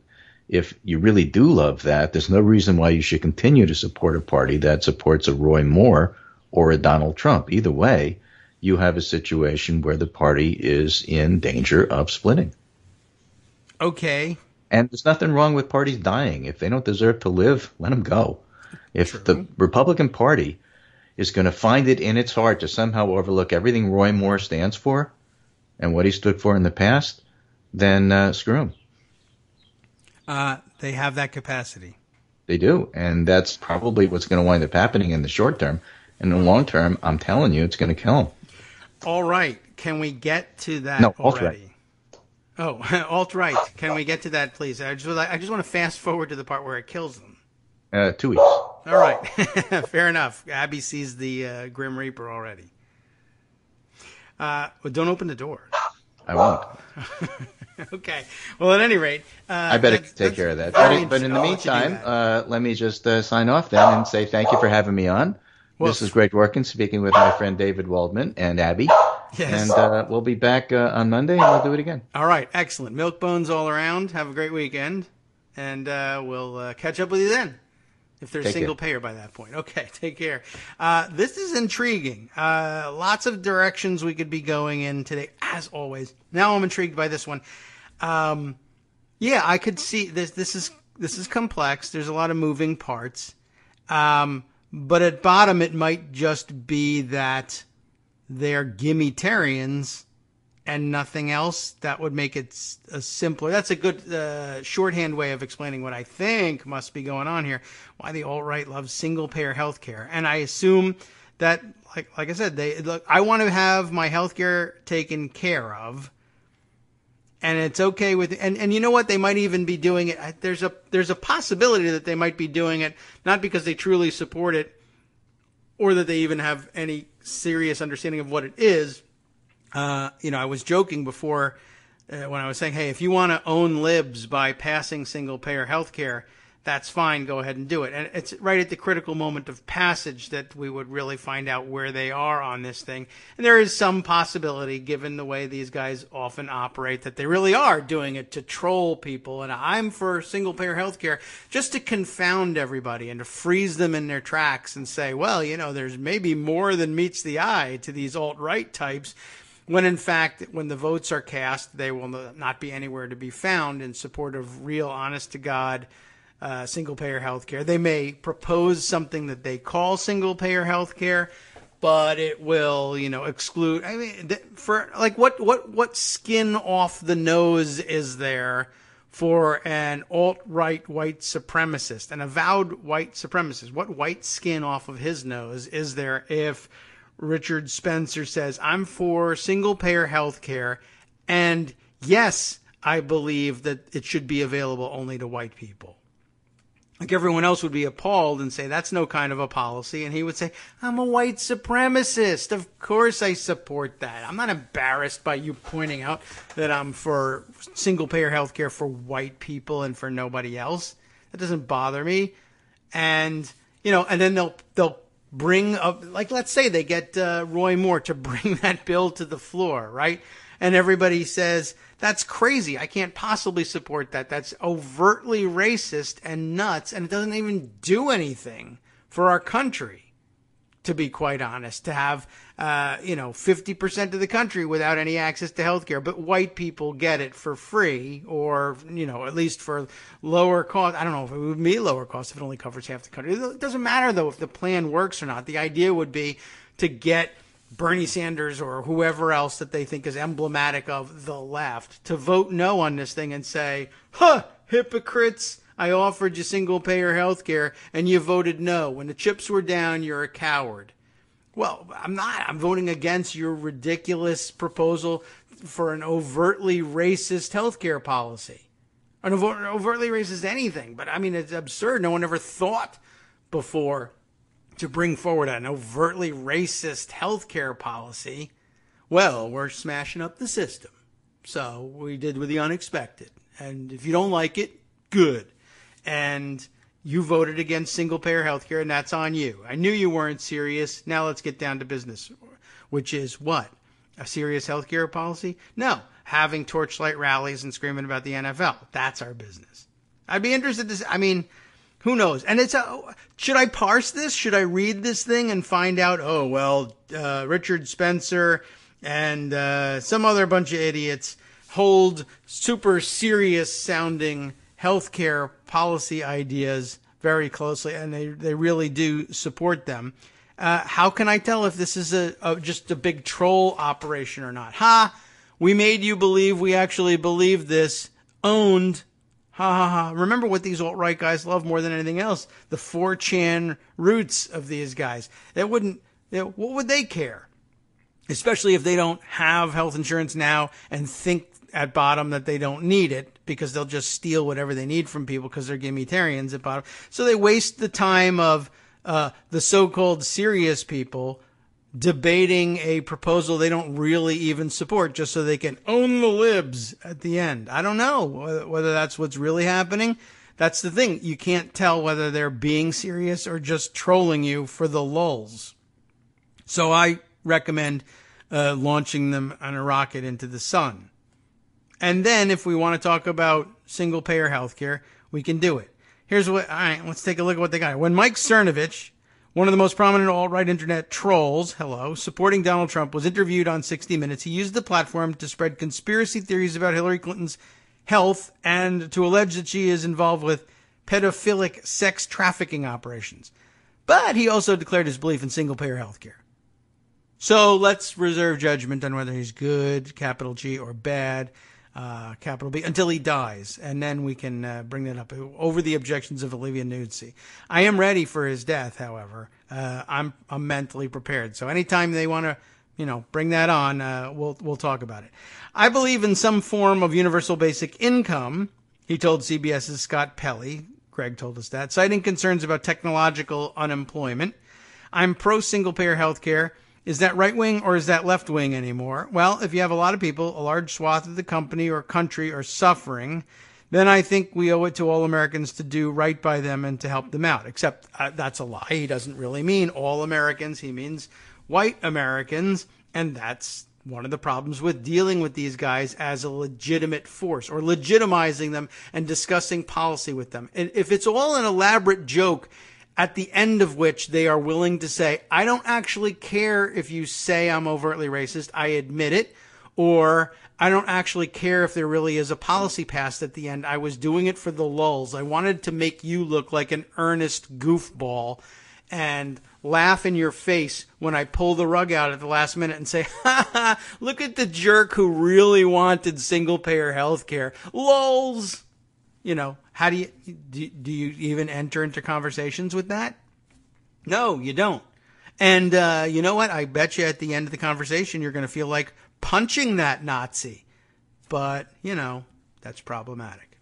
If you really do love that, there's no reason why you should continue to support a party that supports a Roy Moore or a Donald Trump. Either way, you have a situation where the party is in danger of splitting. Okay. And there's nothing wrong with parties dying. If they don't deserve to live, let them go. If the Republican Party is going to find it in its heart to somehow overlook everything Roy Moore stands for and what he stood for in the past, then screw him. They have that capacity. They do. And that's probably what's going to wind up happening in the short term. In the long term, I'm telling you, it's going to kill them. All right. Can we get to that alt-right. already? Oh, alt-right. Can we get to that, please? I just want to fast forward to the part where it kills them. 2 weeks. All right. Fair enough. Abby sees the Grim Reaper already. Well, don't open the door. I won't. Okay. Well, at any rate, I better take care of that. But in the meantime, let me just sign off then and say thank you for having me on. Well, this is great working, speaking with my friend David Waldman and Abby. Yes. And we'll be back on Monday, and we'll do it again. All right. Excellent. Milk bones all around. Have a great weekend. And we'll catch up with you then, if there's single payer by that point. Okay, take care. This is intriguing. Lots of directions we could be going in today, as always. Now I'm intrigued by this one. I could see this. This is complex. There's a lot of moving parts. But at bottom, it might just be that they're gimmitarians and nothing else. That would make it simpler. That's a good shorthand way of explaining what I think must be going on here. Why the alt-right loves single-payer healthcare. And I assume that, like I said, I want to have my healthcare taken care of. And it's okay with, and you know what? They might even be doing it. There's a possibility that they might be doing it, not because they truly support it or that they even have any serious understanding of what it is. I was joking before when I was saying, hey, if you want to own libs by passing single payer healthcare, that's fine. Go ahead and do it. And it's right at the critical moment of passage that we would really find out where they are on this thing. And there is some possibility, given the way these guys often operate, that they really are doing it to troll people. And I'm for single payer healthcare just to confound everybody and to freeze them in their tracks and say, well, there's maybe more than meets the eye to these alt-right types. When in fact, when the votes are cast, they will not be anywhere to be found in support of real, honest-to-God single-payer healthcare. They may propose something that they call single-payer healthcare, but it will, exclude. I mean, for like, what skin off the nose is there for an alt-right white supremacist, an avowed white supremacist? What white skin off of his nose is there if Richard Spencer says, I'm for single-payer healthcare, and yes, I believe that it should be available only to white people? Like everyone else would be appalled and say, that's no kind of a policy. And he would say, I'm a white supremacist. Of course I support that. I'm not embarrassed by you pointing out that I'm for single-payer health care for white people and for nobody else. That doesn't bother me. And, and then they'll bring up, like, let's say they get Roy Moore to bring that bill to the floor, right? And everybody says, that's crazy. I can't possibly support that. That's overtly racist and nuts, and it doesn't even do anything for our country, to be quite honest, to have, 50% of the country without any access to health care, but white people get it for free or, at least for lower cost. I don't know if it would be lower cost if it only covers half the country. It doesn't matter, though, if the plan works or not. The idea would be to get Bernie Sanders or whoever else that they think is emblematic of the left to vote no on this thing and say, hypocrites, I offered you single-payer health care and you voted no. When the chips were down, you're a coward. Well, I'm not. I'm voting against your ridiculous proposal for an overtly racist health care policy. An overtly racist anything. But, I mean, it's absurd. No one ever thought before to bring forward an overtly racist healthcare policy. Well, we're smashing up the system. So we did with the unexpected. And if you don't like it, good. And you voted against single-payer healthcare, and that's on you. I knew you weren't serious. Now let's get down to business, which is what? A serious healthcare policy? No. Having torchlight rallies and screaming about the NFL. That's our business. I'd be interested to who knows? And should I parse this? Should I read this thing and find out, Richard Spencer and some other bunch of idiots hold super serious sounding healthcare policy ideas very closely, and they really do support them. How can I tell if this is just a big troll operation or not? We made you believe we actually believe this. Owned. Remember what these alt-right guys love more than anything else? The 4chan roots of these guys. What would they care? Especially if they don't have health insurance now and think at bottom that they don't need it because they'll just steal whatever they need from people because they're gimmitarians at bottom. So they waste the time of the so-called serious people debating a proposal they don't really even support just so they can own the libs at the end. I don't know whether that's what's really happening. That's the thing. You can't tell whether they're being serious or just trolling you for the lulz. So I recommend launching them on a rocket into the sun. And then if we want to talk about single-payer healthcare, we can do it. All right, let's take a look at what they got. When Mike Cernovich, one of the most prominent alt-right internet trolls, supporting Donald Trump, was interviewed on 60 Minutes, he used the platform to spread conspiracy theories about Hillary Clinton's health and to allege that she is involved with pedophilic sex trafficking operations. But he also declared his belief in single-payer healthcare. So let's reserve judgment on whether he's good, capital G, or bad, capital B, until he dies. And then we can bring that up over the objections of Olivia Nuzzi. I am ready for his death, however. I'm mentally prepared. So anytime they want to, bring that on, we'll talk about it. I believe in some form of universal basic income, he told CBS's Scott Pelley. Greg told us that, citing concerns about technological unemployment. I'm pro single-payer healthcare. Is that right-wing or is that left-wing anymore? Well, if you have a lot of people, a large swath of the company or country are suffering, then I think we owe it to all Americans to do right by them and to help them out. Except that's a lie. He doesn't really mean all Americans. He means white Americans. And that's one of the problems with dealing with these guys as a legitimate force or legitimizing them and discussing policy with them. And if it's all an elaborate joke, at the end of which they are willing to say, I don't actually care if you say I'm overtly racist, I admit it, or I don't actually care if there really is a policy passed at the end. I was doing it for the lulz. I wanted to make you look like an earnest goofball and laugh in your face when I pull the rug out at the last minute and say, ha ha, look at the jerk who really wanted single-payer health care. Lulz! How do you even enter into conversations with that? No, you don't. And you know what? I bet you at the end of the conversation, you're going to feel like punching that Nazi. But, that's problematic.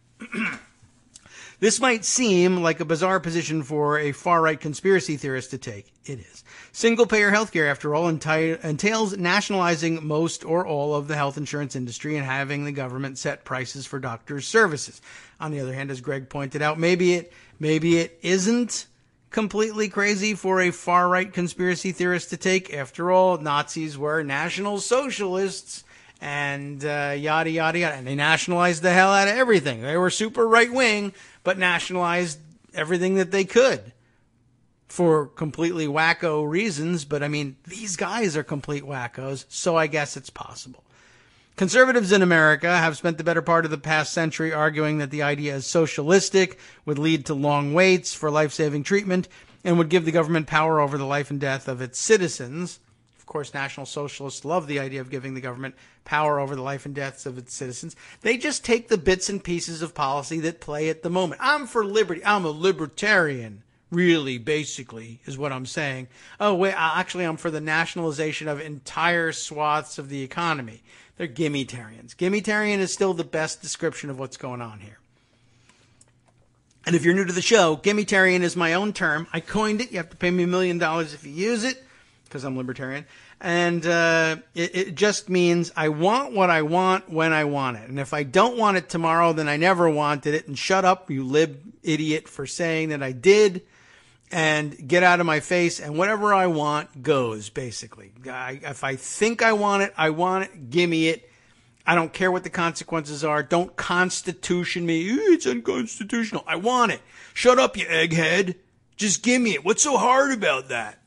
This might seem like a bizarre position for a far-right conspiracy theorist to take. It is. Single-payer healthcare, after all, entails nationalizing most or all of the health insurance industry and having the government set prices for doctors' services. On the other hand, as Greg pointed out, maybe it isn't completely crazy for a far-right conspiracy theorist to take. After all, Nazis were National Socialists and yada, yada, yada. And they nationalized the hell out of everything. They were super right-wing, but nationalized everything that they could for completely wacko reasons. But, these guys are complete wackos, so I guess it's possible. Conservatives in America have spent the better part of the past century arguing that the idea is socialistic, would lead to long waits for life-saving treatment, and would give the government power over the life and death of its citizens. Of course, National Socialists love the idea of giving the government power over the life and deaths of its citizens. They just take the bits and pieces of policy that play at the moment. I'm for liberty. I'm a libertarian, really, basically, is what I'm saying. Oh, wait, actually, I'm for the nationalization of entire swaths of the economy. They're gimmitarians. Gimmitarian is still the best description of what's going on here. And if you're new to the show, gimmitarian is my own term. I coined it. You have to pay me $1 million if you use it, because I'm libertarian. And it just means I want what I want when I want it. And if I don't want it tomorrow, then I never wanted it. And shut up, you lib idiot, for saying that I did. And get out of my face, and whatever I want goes, basically. If I think I want it, gimme it. I don't care what the consequences are. Don't constitution me. It's unconstitutional. I want it. Shut up, you egghead. Just gimme it. What's so hard about that?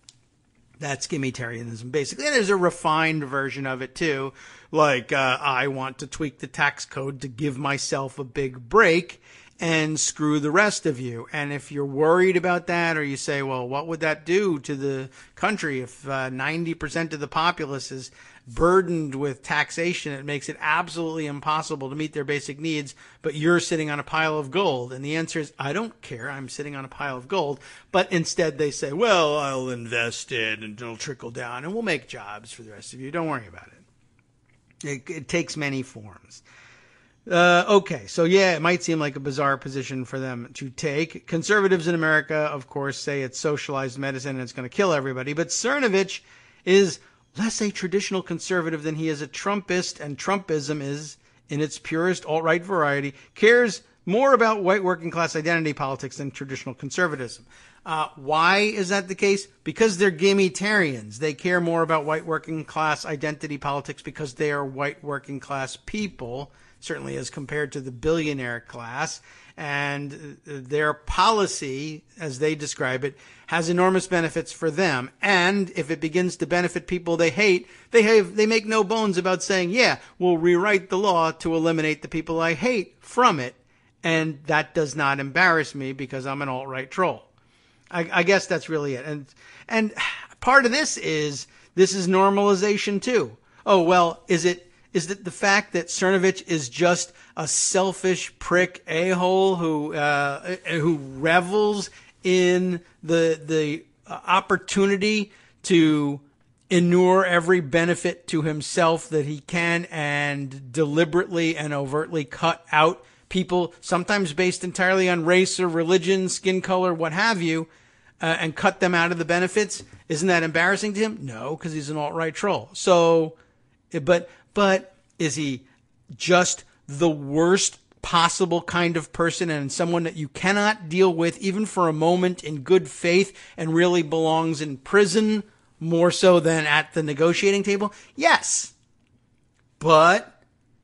That's gimmitarianism, basically. And there's a refined version of it, too. Like, I want to tweak the tax code to give myself a big break and screw the rest of you. And if you're worried about that, or you say, well, what would that do to the country if 90% of the populace is burdened with taxation? It makes it absolutely impossible to meet their basic needs, but you're sitting on a pile of gold. And the answer is, I don't care. I'm sitting on a pile of gold. But instead they say, well, I'll invest it and it'll trickle down and we'll make jobs for the rest of you. Don't worry about it. It takes many forms. Okay, so yeah, it might seem like a bizarre position for them to take. Conservatives in America, of course, say it's socialized medicine and it's going to kill everybody. But Cernovich is less a traditional conservative than he is a Trumpist, and Trumpism is, in its purest alt-right variety, cares more about white working class identity politics than traditional conservatism. Why is that the case? Because they're gimmitarians. They care more about white working class identity politics because they are white working class people, certainly as compared to the billionaire class. And their policy, as they describe it, has enormous benefits for them. And if it begins to benefit people they hate, they make no bones about saying, yeah, we'll rewrite the law to eliminate the people I hate from it. And that does not embarrass me because I'm an alt-right troll. I guess that's really it. And part of this is normalization too. Oh, well, is it the fact that Cernovich is just a selfish prick a-hole who revels in the opportunity to inure every benefit to himself that he can and deliberately and overtly cut out people, sometimes based entirely on race or religion, skin color, what have you, and cut them out of the benefits? Isn't that embarrassing to him? No, because he's an alt-right troll. So, but is he just the worst possible kind of person and someone that you cannot deal with even for a moment in good faith and really belongs in prison more so than at the negotiating table? Yes. But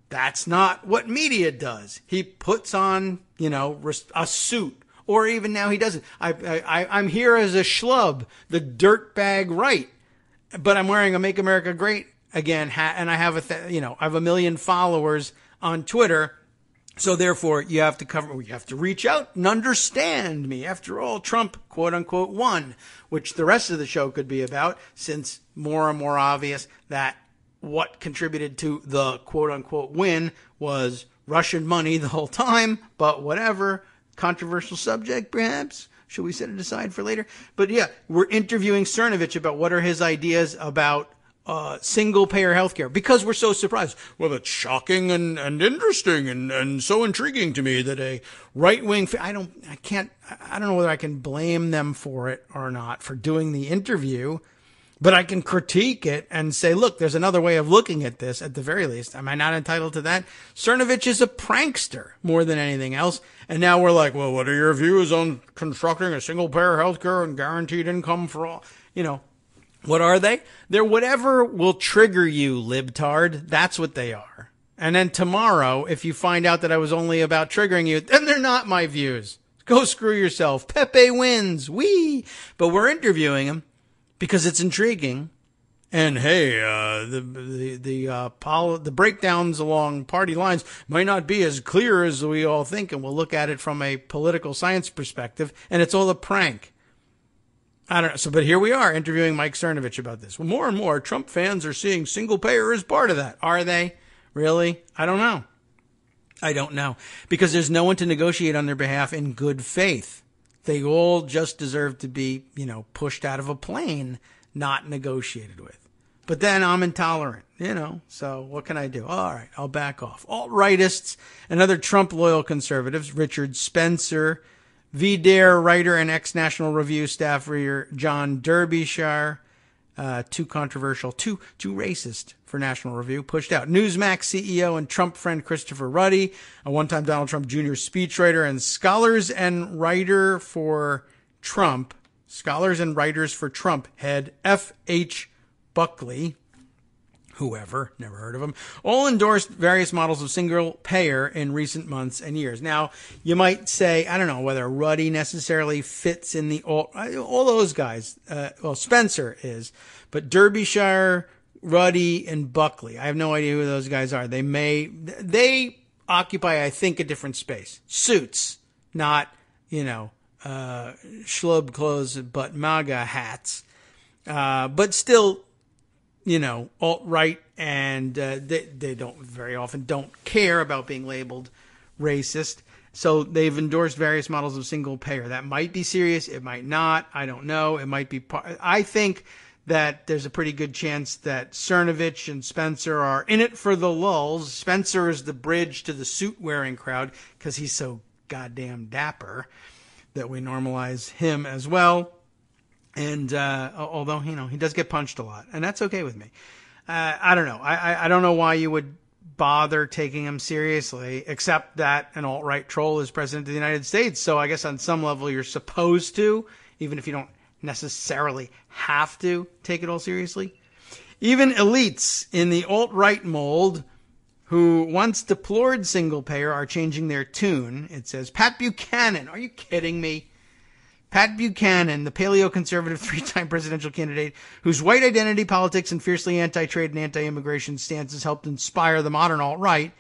that's not what media does. He puts on, a suit. Or even now he doesn't. I'm here as a schlub, the dirtbag right, but I'm wearing a Make America Great Again hat, and I have I have 1 million followers on Twitter. So therefore, you have to reach out and understand me. After all, Trump, quote unquote, won, which the rest of the show could be about, since more and more obvious that what contributed to the quote unquote win was Russian money the whole time. But whatever. Controversial subject, perhaps. Should we set it aside for later? But yeah, we're interviewing Cernovich about what are his ideas about single-payer healthcare, because we're so surprised. Well, it's shocking and interesting and so intriguing to me that a right-wing... I don't know whether I can blame them for it or not, for doing the interview, but I can critique it and say, look, there's another way of looking at this at the very least. Am I not entitled to that? Cernovich is a prankster more than anything else. And now we're like, well, what are your views on constructing a single-payer healthcare and guaranteed income for all? What are they? They're whatever will trigger you, libtard. That's what they are. And then tomorrow, if you find out that I was only about triggering you, then they're not my views. Go screw yourself. Pepe wins. Whee! But we're interviewing him because it's intriguing. And hey, the breakdowns along party lines might not be as clear as we all think, and we'll look at it from a political science perspective, and it's all a prank. I don't know. So, but here we are interviewing Mike Cernovich about this. Well, more and more Trump fans are seeing single payer as part of that. Are they? Really? I don't know. Because there's no one to negotiate on their behalf in good faith. They all just deserve to be, pushed out of a plane, not negotiated with. But then I'm intolerant, so what can I do? All right, I'll back off. Alt-rightists and other Trump-loyal conservatives, Richard Spencer, VDare writer and ex-National Review staffer John Derbyshire, too controversial, too racist for National Review, pushed out. Newsmax CEO and Trump friend Christopher Ruddy, a one-time Donald Trump Jr. speechwriter and Scholars and Writers for Trump head F.H. Buckley, whoever, never heard of him, all endorsed various models of single payer in recent months and years. Now, you might say, I don't know whether Ruddy necessarily fits in the all those guys. Spencer is, but Derbyshire, Ruddy, and Buckley, I have no idea who those guys are. They occupy, I think, a different space. Suits, not, schlub clothes, but MAGA hats. But still, alt-right, and they very often don't care about being labeled racist. So they've endorsed various models of single payer. That might be serious. It might not. I don't know. It might be I think that there's a pretty good chance that Cernovich and Spencer are in it for the lulls. Spencer is the bridge to the suit-wearing crowd because he's so goddamn dapper that we normalize him as well. And although, he does get punched a lot, and that's okay with me. I don't know. I don't know why you would bother taking him seriously, except that an alt-right troll is president of the United States. So I guess on some level you're supposed to, even if you don't necessarily have to take it all seriously. Even elites in the alt-right mold who once deplored single-payer are changing their tune. It says, Pat Buchanan. Are you kidding me? Pat Buchanan, the paleo-conservative three-time presidential candidate whose white identity politics and fiercely anti-trade and anti-immigration stances helped inspire the modern alt-right,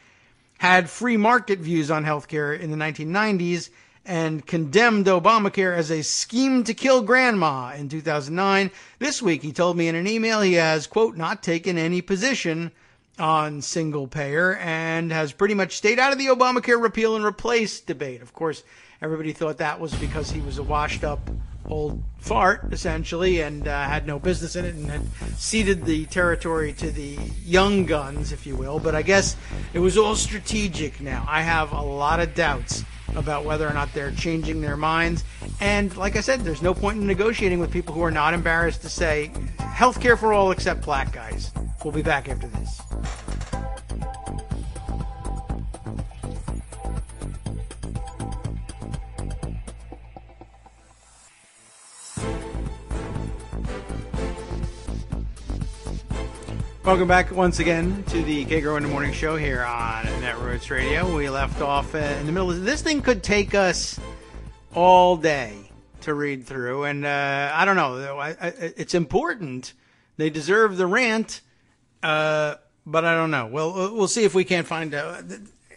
had free market views on healthcare in the 1990s and condemned Obamacare as a scheme to kill grandma in 2009. This week, he told me in an email he has, quote, not taken any position on single payer and has pretty much stayed out of the Obamacare repeal and replace debate. Of course, everybody thought that was because he was a washed up old fart, essentially, and had no business in it and had ceded the territory to the young guns, if you will. But I guess it was all strategic now. I have a lot of doubts about whether or not they're changing their minds. And like I said, there's no point in negotiating with people who are not embarrassed to say, healthcare for all except black guys. We'll be back after this. Welcome back once again to the Kagro in the Morning Show here on Netroots Radio. We left off in the middle of this. Thing could take us all day to read through, and I don't know. It's important. They deserve the rant, but I don't know. Well, we'll see if we can't find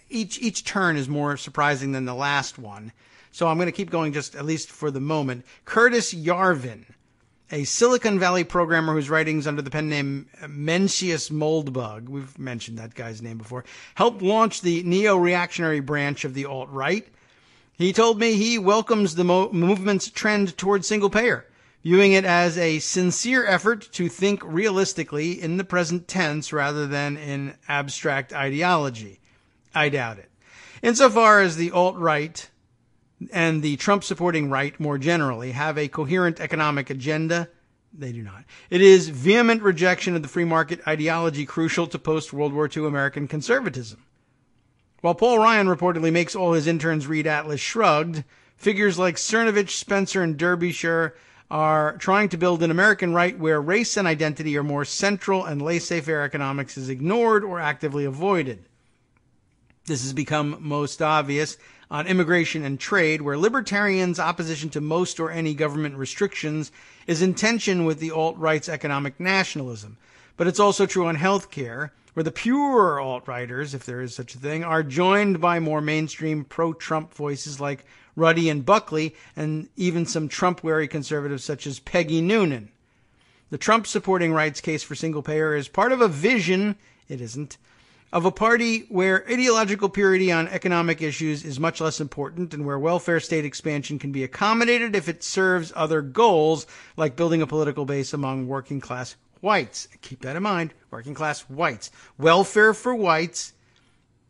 each turn is more surprising than the last one. So I'm going to keep going just at least for the moment. Curtis Yarvin, a Silicon Valley programmer whose writings under the pen name Mencius Moldbug, we've mentioned that guy's name before, helped launch the neo-reactionary branch of the alt-right. He told me he welcomes the movement's trend towards single-payer, viewing it as a sincere effort to think realistically in the present tense rather than in abstract ideology. I doubt it. Insofar as the alt-right and the Trump-supporting right more generally have a coherent economic agenda, they do not. It is vehement rejection of the free market ideology crucial to post-World War II American conservatism. While Paul Ryan reportedly makes all his interns read Atlas Shrugged, figures like Cernovich, Spencer, and Derbyshire are trying to build an American right where race and identity are more central and laissez-faire economics is ignored or actively avoided. This has become most obvious on immigration and trade, where libertarians' opposition to most or any government restrictions is in tension with the alt-right's economic nationalism. But it's also true on health care, where the pure alt-righters, if there is such a thing, are joined by more mainstream pro-Trump voices like Ruddy and Buckley, and even some Trump-wary conservatives such as Peggy Noonan. The Trump-supporting right's case for single-payer is part of a vision, it isn't, of a party where ideological purity on economic issues is much less important and where welfare state expansion can be accommodated if it serves other goals, like building a political base among working class whites. Keep that in mind, working class whites. Welfare for whites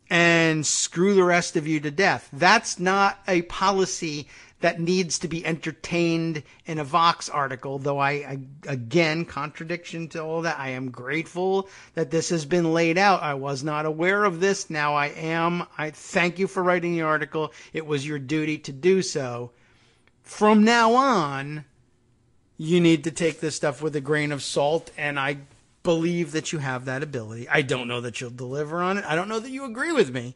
and screw the rest of you to death. That's not a policy that needs to be entertained in a Vox article, though I again, contradiction to all that, I am grateful that this has been laid out. I was not aware of this. Now I am. I thank you for writing the article. It was your duty to do so. From now on, you need to take this stuff with a grain of salt, and I believe that you have that ability. I don't know that you'll deliver on it. I don't know that you agree with me,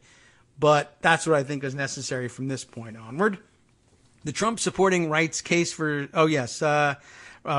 but that's what I think is necessary from this point onward. The Trump-supporting rights case for,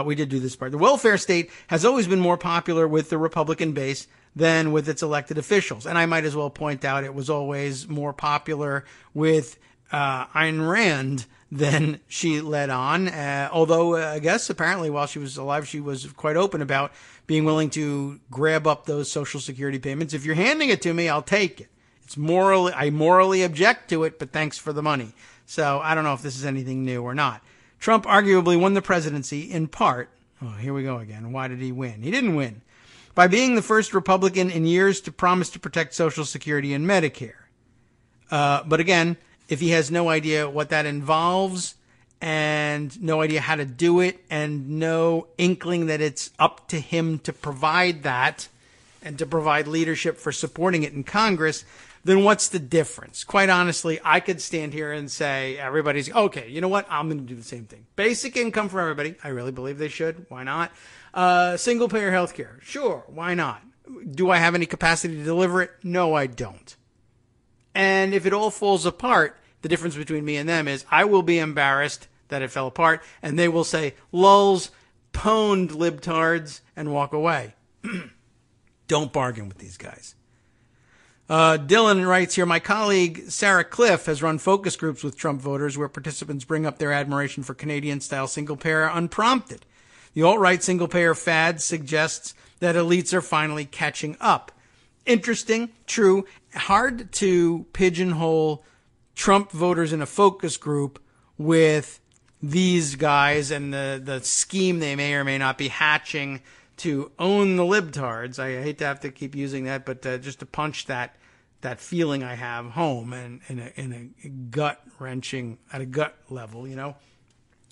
we did do this part. The welfare state has always been more popular with the Republican base than with its elected officials. And I might as well point out it was always more popular with Ayn Rand than she led on. Although, I guess, apparently while she was alive, she was quite open about being willing to grab up those Social Security payments. If you're handing it to me, I'll take it. I morally object to it, but thanks for the money. So I don't know if this is anything new or not. Trump arguably won the presidency in part, Oh, here we go again. Why did he win? He didn't win. By being the first Republican in years to promise to protect Social Security and Medicare. But again, if he has no idea what that involves and no idea how to do it and no inkling that it's up to him to provide that and to provide leadership for supporting it in Congress, then what's the difference? Quite honestly, I could stand here and say everybody's, okay, you know what? I'm going to do the same thing. Basic income for everybody. I really believe they should. Why not? Single-payer health care. Sure, why not? Do I have any capacity to deliver it? No, I don't. And if it all falls apart, the difference between me and them is I will be embarrassed that it fell apart, and they will say, lulz, pwned libtards, and walk away. Don't bargain with these guys. Dylan writes here, my colleague Sarah Cliff has run focus groups with Trump voters where participants bring up their admiration for Canadian-style single-payer unprompted. The alt-right single-payer fad suggests that elites are finally catching up. Interesting, true, hard to pigeonhole Trump voters in a focus group with these guys and the scheme they may or may not be hatching to own the libtards. I hate to have to keep using that, but just to punch that feeling I have home and in a gut wrenching at a gut level, you know.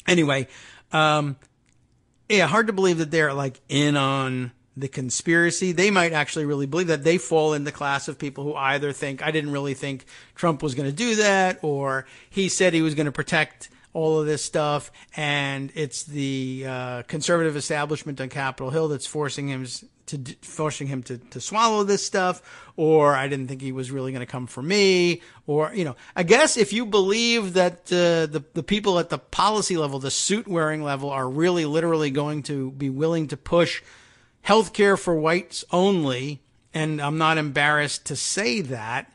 Anyway, hard to believe that they're like in on the conspiracy. They might actually really believe that. They fall in the class of people who either think, I didn't really think Trump was going to do that, or he said he was going to protect all of this stuff, and it's the conservative establishment on Capitol Hill that's forcing him to swallow this stuff, or I didn't think he was really going to come for me, or, you know, I guess if you believe that the people at the policy level, the suit-wearing level, are really literally going to be willing to push health care for whites only, and I'm not embarrassed to say that,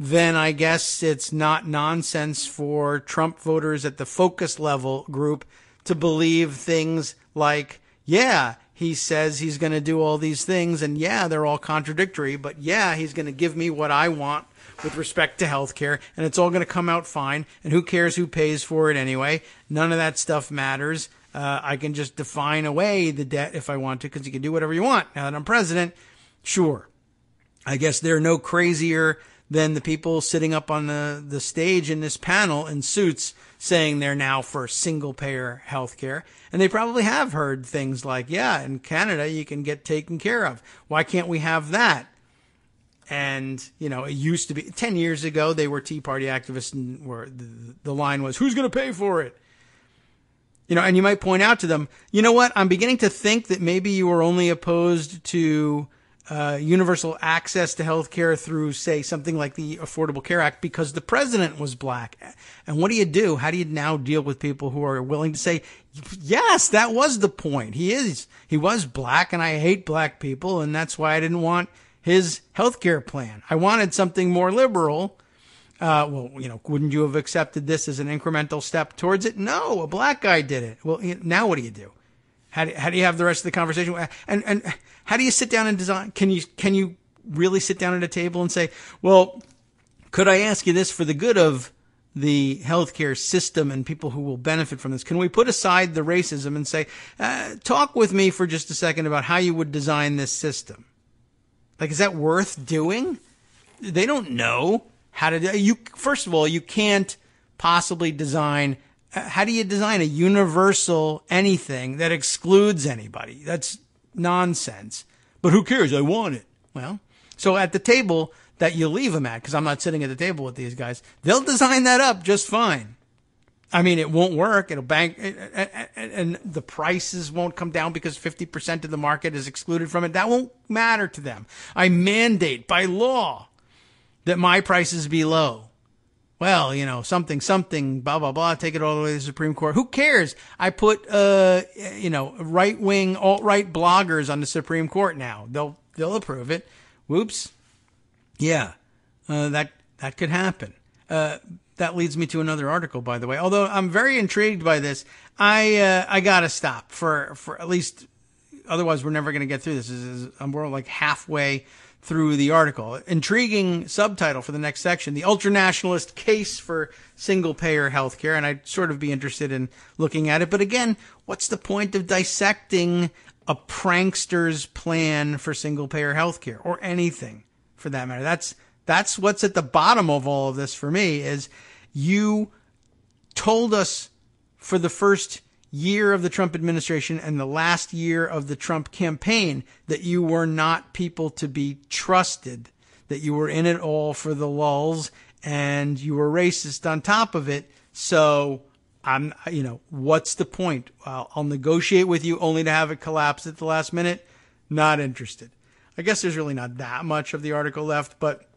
then I guess it's not nonsense for Trump voters at the focus level group to believe things like, yeah, he says he's going to do all these things, and yeah, they're all contradictory, but yeah, he's going to give me what I want with respect to health care, and it's all going to come out fine, and who cares who pays for it anyway? None of that stuff matters. I can just define away the debt if I want to, because you can do whatever you want. Now that I'm president, sure. I guess they're no crazier than the people sitting up on the stage in this panel in suits saying they're now for single-payer health care. And they probably have heard things like, yeah, in Canada you can get taken care of. Why can't we have that? And, you know, it used to be 10 years ago, they were Tea Party activists, and where the line was, who's going to pay for it? You know, and you might point out to them, you know what, I'm beginning to think that maybe you were only opposed to universal access to health care through, say, something like the Affordable Care Act because the president was black. And what do you do? How do you now deal with people who are willing to say, yes, that was the point. He was black, and I hate black people, and that's why I didn't want his health care plan. I wanted something more liberal. Well, you know, wouldn't you have accepted this as an incremental step towards it? No, a black guy did it. Well, now what do you do? How do you have the rest of the conversation? And how do you sit down and design? Can you really sit down at a table and say, well, could I ask you this for the good of the healthcare system and people who will benefit from this? Can we put aside the racism and say, talk with me for just a second about how you would design this system? Like, is that worth doing? They don't know how to do you. First of all, you can't possibly design. How do you design a universal anything that excludes anybody? That's nonsense. But who cares? I want it. Well, so at the table that you leave them at, because I'm not sitting at the table with these guys, they'll design that up just fine. I mean, it won't work. It'll bank, and the prices won't come down because 50% of the market is excluded from it. That won't matter to them. I mandate by law that my prices be low. Well, you know, something, blah, blah, blah, take it all the way to the Supreme Court. Who cares? I put, right-wing, alt-right bloggers on the Supreme Court now. They'll approve it. Whoops. Yeah, that could happen. That leads me to another article, by the way. Although I'm very intrigued by this, I gotta stop for at least, otherwise we're never going to get through this. We're like halfway through the article. Intriguing subtitle for the next section, the ultranationalist case for single-payer healthcare, and I'd sort of be interested in looking at it. But again, what's the point of dissecting a prankster's plan for single-payer healthcare, or anything for that matter? That's what's at the bottom of all of this for me, is you told us for the first year of the Trump administration and the last year of the Trump campaign that you were not people to be trusted, that you were in it all for the lulz, and you were racist on top of it. So what's the point? I'll negotiate with you only to have it collapse at the last minute. Not interested. I guess there's really not that much of the article left, but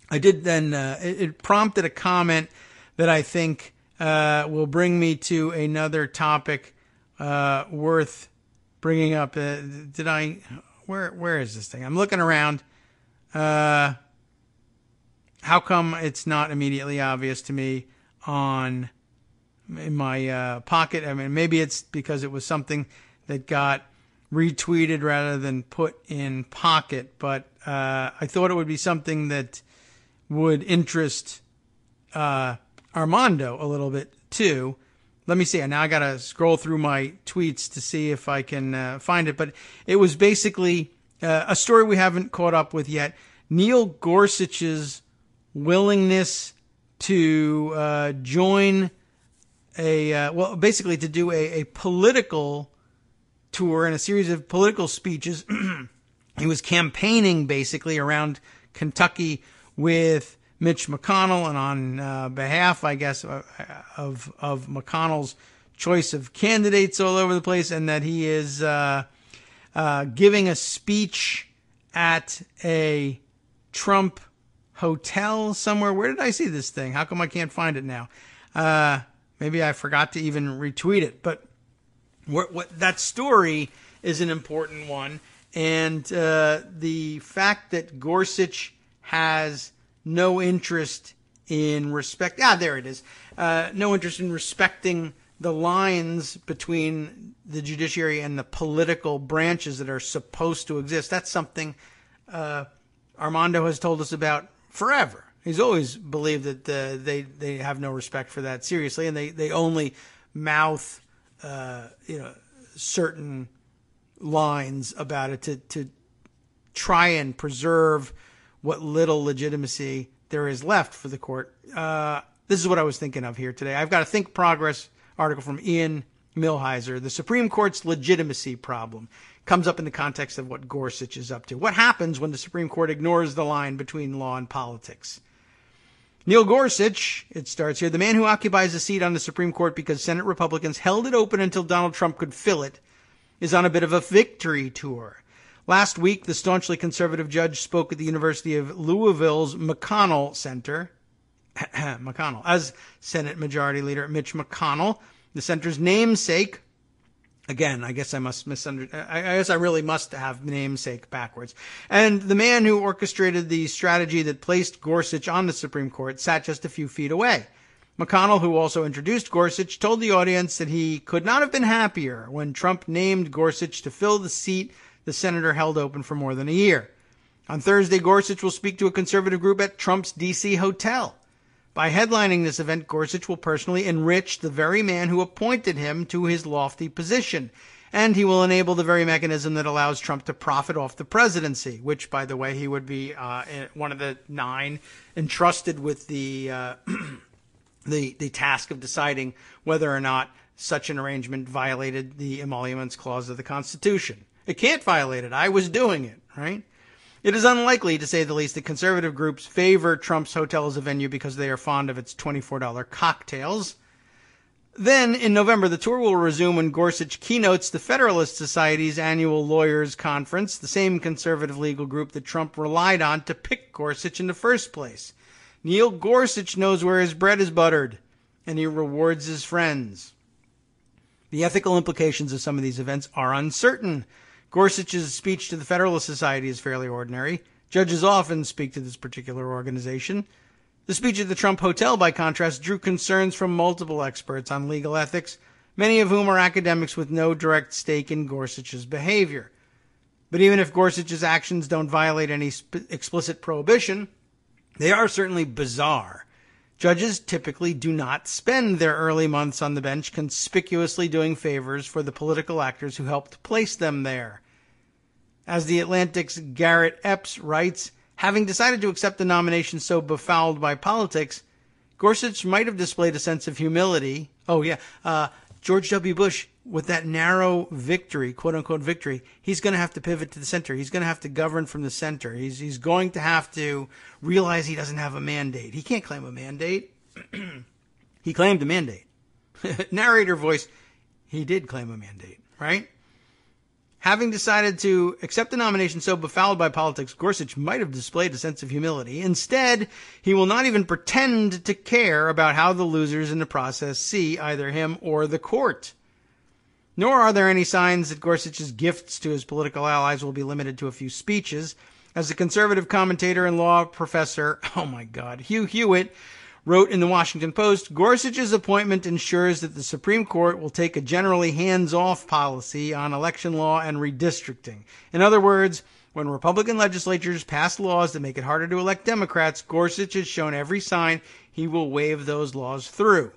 I did then, it prompted a comment that I think will bring me to another topic worth bringing up. Where is this thing? I'm looking around. How come it's not immediately obvious to me in my pocket? I mean, maybe it's because it was something that got retweeted rather than put in pocket, but I thought it would be something that would interest Armando a little bit too. Let me see. Now I got to scroll through my tweets to see if I can find it. But it was basically a story we haven't caught up with yet. Neil Gorsuch's willingness to join basically to do a political tour and a series of political speeches. He was campaigning basically around Kentucky with Mitch McConnell, and on behalf, I guess, of McConnell's choice of candidates all over the place, and that he is giving a speech at a Trump hotel somewhere. Where did I see this thing? How come I can't find it now? Maybe I forgot to even retweet it. But what that story is an important one, and the fact that Gorsuch has no interest in there it is. No interest in respecting the lines between the judiciary and the political branches that are supposed to exist. That's something Armando has told us about forever. He's always believed that they have no respect for that seriously, and they only mouth certain lines about it to try and preserve what little legitimacy there is left for the court. This is what I was thinking of here today. I've got a Think Progress article from Ian Millhiser. The Supreme Court's legitimacy problem comes up in the context of what Gorsuch is up to. What happens when the Supreme Court ignores the line between law and politics? Neil Gorsuch, it starts here, the man who occupies a seat on the Supreme Court because Senate Republicans held it open until Donald Trump could fill it, is on a bit of a victory tour. Last week, the staunchly conservative judge spoke at the University of Louisville's McConnell Center. McConnell, as Senate Majority Leader Mitch McConnell, the center's namesake. Again, I guess I really must have namesake backwards. And the man who orchestrated the strategy that placed Gorsuch on the Supreme Court sat just a few feet away. McConnell, who also introduced Gorsuch, told the audience that he could not have been happier when Trump named Gorsuch to fill the seat the senator held open for more than a year. On Thursday, Gorsuch will speak to a conservative group at Trump's D.C. hotel. By headlining this event, Gorsuch will personally enrich the very man who appointed him to his lofty position, and he will enable the very mechanism that allows Trump to profit off the presidency, which, by the way, he would be one of the 9 entrusted with the task of deciding whether or not such an arrangement violated the emoluments clause of the Constitution. It can't violate it. I was doing it, right? It is unlikely, to say the least, that conservative groups favor Trump's hotel as a venue because they are fond of its $24 cocktails. Then, in November, the tour will resume when Gorsuch keynotes the Federalist Society's annual lawyers' conference, the same conservative legal group that Trump relied on to pick Gorsuch in the first place. Neil Gorsuch knows where his bread is buttered, and he rewards his friends. The ethical implications of some of these events are uncertain. Gorsuch's speech to the Federalist Society is fairly ordinary. Judges often speak to this particular organization. The speech at the Trump Hotel, by contrast, drew concerns from multiple experts on legal ethics, many of whom are academics with no direct stake in Gorsuch's behavior. But even if Gorsuch's actions don't violate any explicit prohibition, they are certainly bizarre. Judges typically do not spend their early months on the bench conspicuously doing favors for the political actors who helped place them there. As The Atlantic's Garrett Epps writes, having decided to accept the nomination so befouled by politics, Gorsuch might have displayed a sense of humility. George W. Bush, with that narrow victory, quote-unquote victory, he's going to have to pivot to the center. He's going to have to govern from the center. He's going to have to realize he doesn't have a mandate. He can't claim a mandate. He claimed a mandate. Narrator voice, he did claim a mandate, right? Having decided to accept the nomination so befouled by politics, Gorsuch might have displayed a sense of humility. Instead, he will not even pretend to care about how the losers in the process see either him or the court. Nor are there any signs that Gorsuch's gifts to his political allies will be limited to a few speeches. As the conservative commentator and law professor, Hugh Hewitt, wrote in the Washington Post, Gorsuch's appointment ensures that the Supreme Court will take a generally hands-off policy on election law and redistricting. In other words, when Republican legislatures pass laws that make it harder to elect Democrats, Gorsuch has shown every sign he will wave those laws through.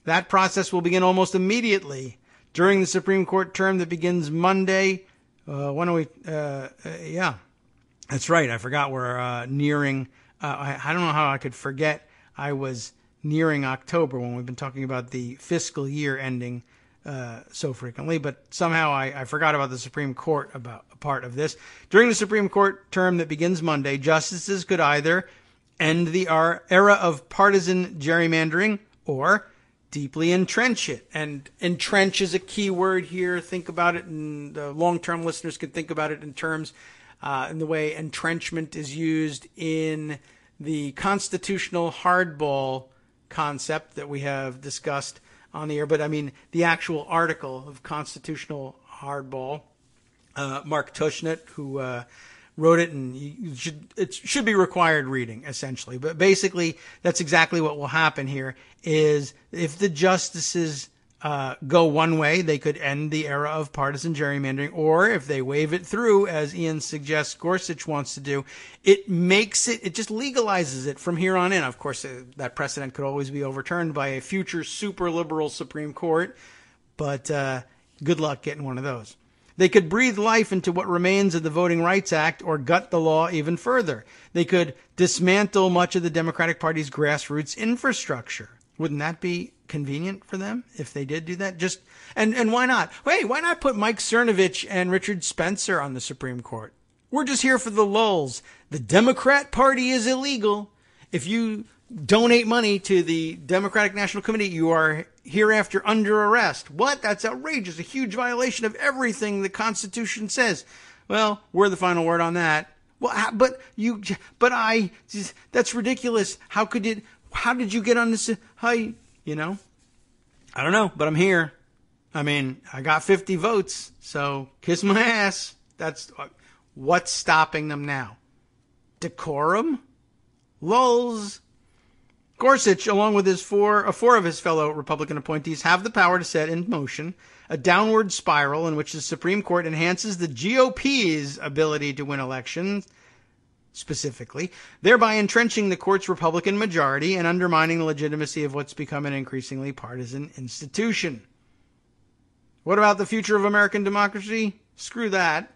That process will begin almost immediately during the Supreme Court term that begins Monday. That's right. I forgot we're nearing. I don't know how I could forget I was nearing October when we've been talking about the fiscal year ending so frequently, but somehow I forgot about the Supreme Court about a part of this. During the Supreme Court term that begins Monday, justices could either end the era of partisan gerrymandering or deeply entrench it. And entrench is a key word here. Think about it, and the long-term listeners can think about it in terms in the way entrenchment is used in the constitutional hardball concept that we have discussed on the air. But I mean, the actual article of constitutional hardball, Mark Tushnet, who wrote it, and it should be required reading, essentially. But basically, that's exactly what will happen here, is if the justices go one way, they could end the era of partisan gerrymandering, or if they wave it through, as Ian suggests Gorsuch wants to do, it just legalizes it from here on in. Of course, that precedent could always be overturned by a future super liberal Supreme Court, but good luck getting one of those. They could breathe life into what remains of the Voting Rights Act or gut the law even further. They could dismantle much of the Democratic Party's grassroots infrastructure. Wouldn't that be convenient for them if they did do that? And why not? Hey, why not put Mike Cernovich and Richard Spencer on the Supreme Court? We're just here for the lulz. The Democrat Party is illegal. If you donate money to the Democratic National Committee, you are hereafter under arrest. What? That's outrageous. A huge violation of everything the Constitution says. Well, we're the final word on that. Well, that's ridiculous. How did you get on this? I don't know, but I'm here. I mean, I got 50 votes, so kiss my ass. That's what's stopping them now. Decorum? Lulz. Gorsuch, along with four of his fellow Republican appointees, have the power to set in motion a downward spiral in which the Supreme Court enhances the GOP's ability to win elections, specifically, thereby entrenching the court's Republican majority and undermining the legitimacy of what's become an increasingly partisan institution. What about the future of American democracy? Screw that.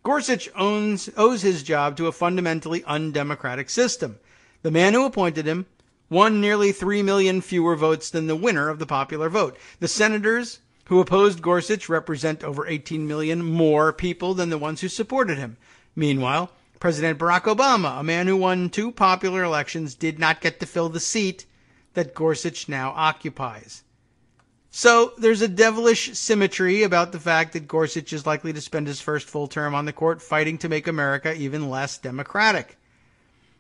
Gorsuch owes his job to a fundamentally undemocratic system. The man who appointed him won nearly 3 million fewer votes than the winner of the popular vote. The senators who opposed Gorsuch represent over 18 million more people than the ones who supported him. Meanwhile, President Barack Obama, a man who won 2 popular elections, did not get to fill the seat that Gorsuch now occupies. So there's a devilish symmetry about the fact that Gorsuch is likely to spend his first full term on the court fighting to make America even less democratic.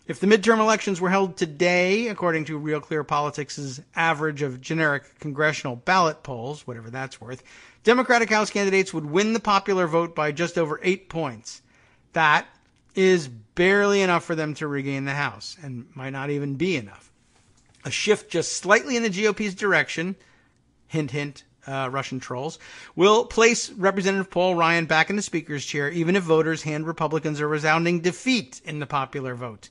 If the midterm elections were held today, according to Real Clear Politics' average of generic congressional ballot polls, whatever that's worth, Democratic House candidates would win the popular vote by just over 8 points. That is barely enough for them to regain the House, and might not even be enough. A shift just slightly in the GOP's direction, hint, hint, Russian trolls, will place Representative Paul Ryan back in the Speaker's chair, even if voters hand Republicans a resounding defeat in the popular vote.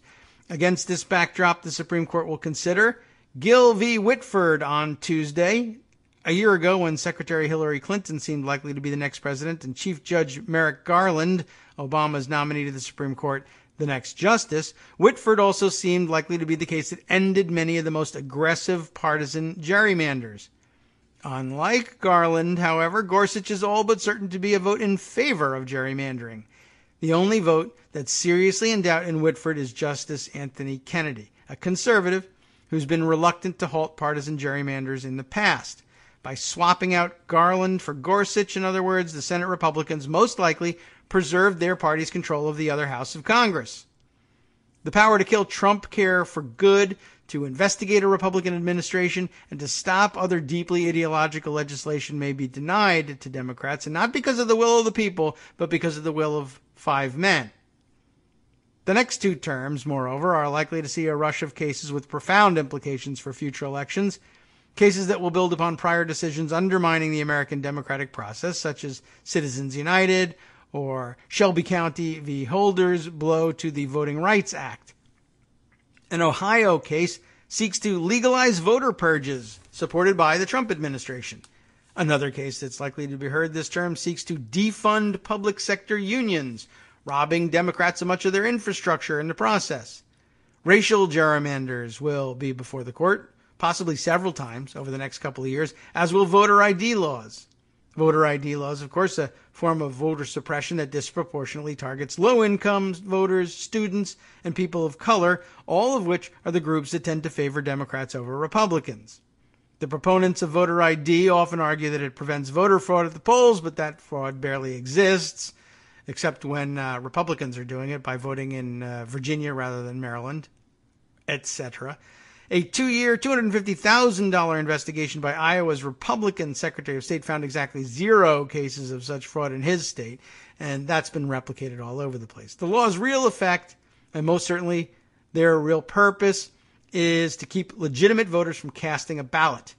Against this backdrop, the Supreme Court will consider Gill v. Whitford on Tuesday. A year ago, when Secretary Hillary Clinton seemed likely to be the next president and Chief Judge Merrick Garland, Obama's nominee to the Supreme Court, the next justice, Whitford also seemed likely to be the case that ended many of the most aggressive partisan gerrymanders. Unlike Garland, however, Gorsuch is all but certain to be a vote in favor of gerrymandering. The only vote that's seriously in doubt in Whitford is Justice Anthony Kennedy, a conservative who's been reluctant to halt partisan gerrymanders in the past. By swapping out Garland for Gorsuch, in other words, the Senate Republicans most likely preserved their party's control of the other house of Congress. The power to kill Trump care for good, to investigate a Republican administration, and to stop other deeply ideological legislation may be denied to Democrats, and not because of the will of the people, but because of the will of 5 men. The next 2 terms, moreover, are likely to see a rush of cases with profound implications for future elections, cases that will build upon prior decisions undermining the American democratic process, such as Citizens United or Shelby County v. Holder's blow to the Voting Rights Act. An Ohio case seeks to legalize voter purges, supported by the Trump administration. Another case that's likely to be heard this term seeks to defund public sector unions, robbing Democrats of much of their infrastructure in the process. Racial gerrymanders will be before the court, possibly several times over the next couple of years, as will voter ID laws. Voter ID laws, of course, a form of voter suppression that disproportionately targets low-income voters, students, and people of color, all of which are the groups that tend to favor Democrats over Republicans. The proponents of voter ID often argue that it prevents voter fraud at the polls, but that fraud barely exists, except when Republicans are doing it by voting in Virginia rather than Maryland, etc. A 2-year, $250,000 investigation by Iowa's Republican Secretary of State found exactly 0 cases of such fraud in his state, and that's been replicated all over the place. The law's real effect, and most certainly their real purpose, is to keep legitimate voters from casting a ballot.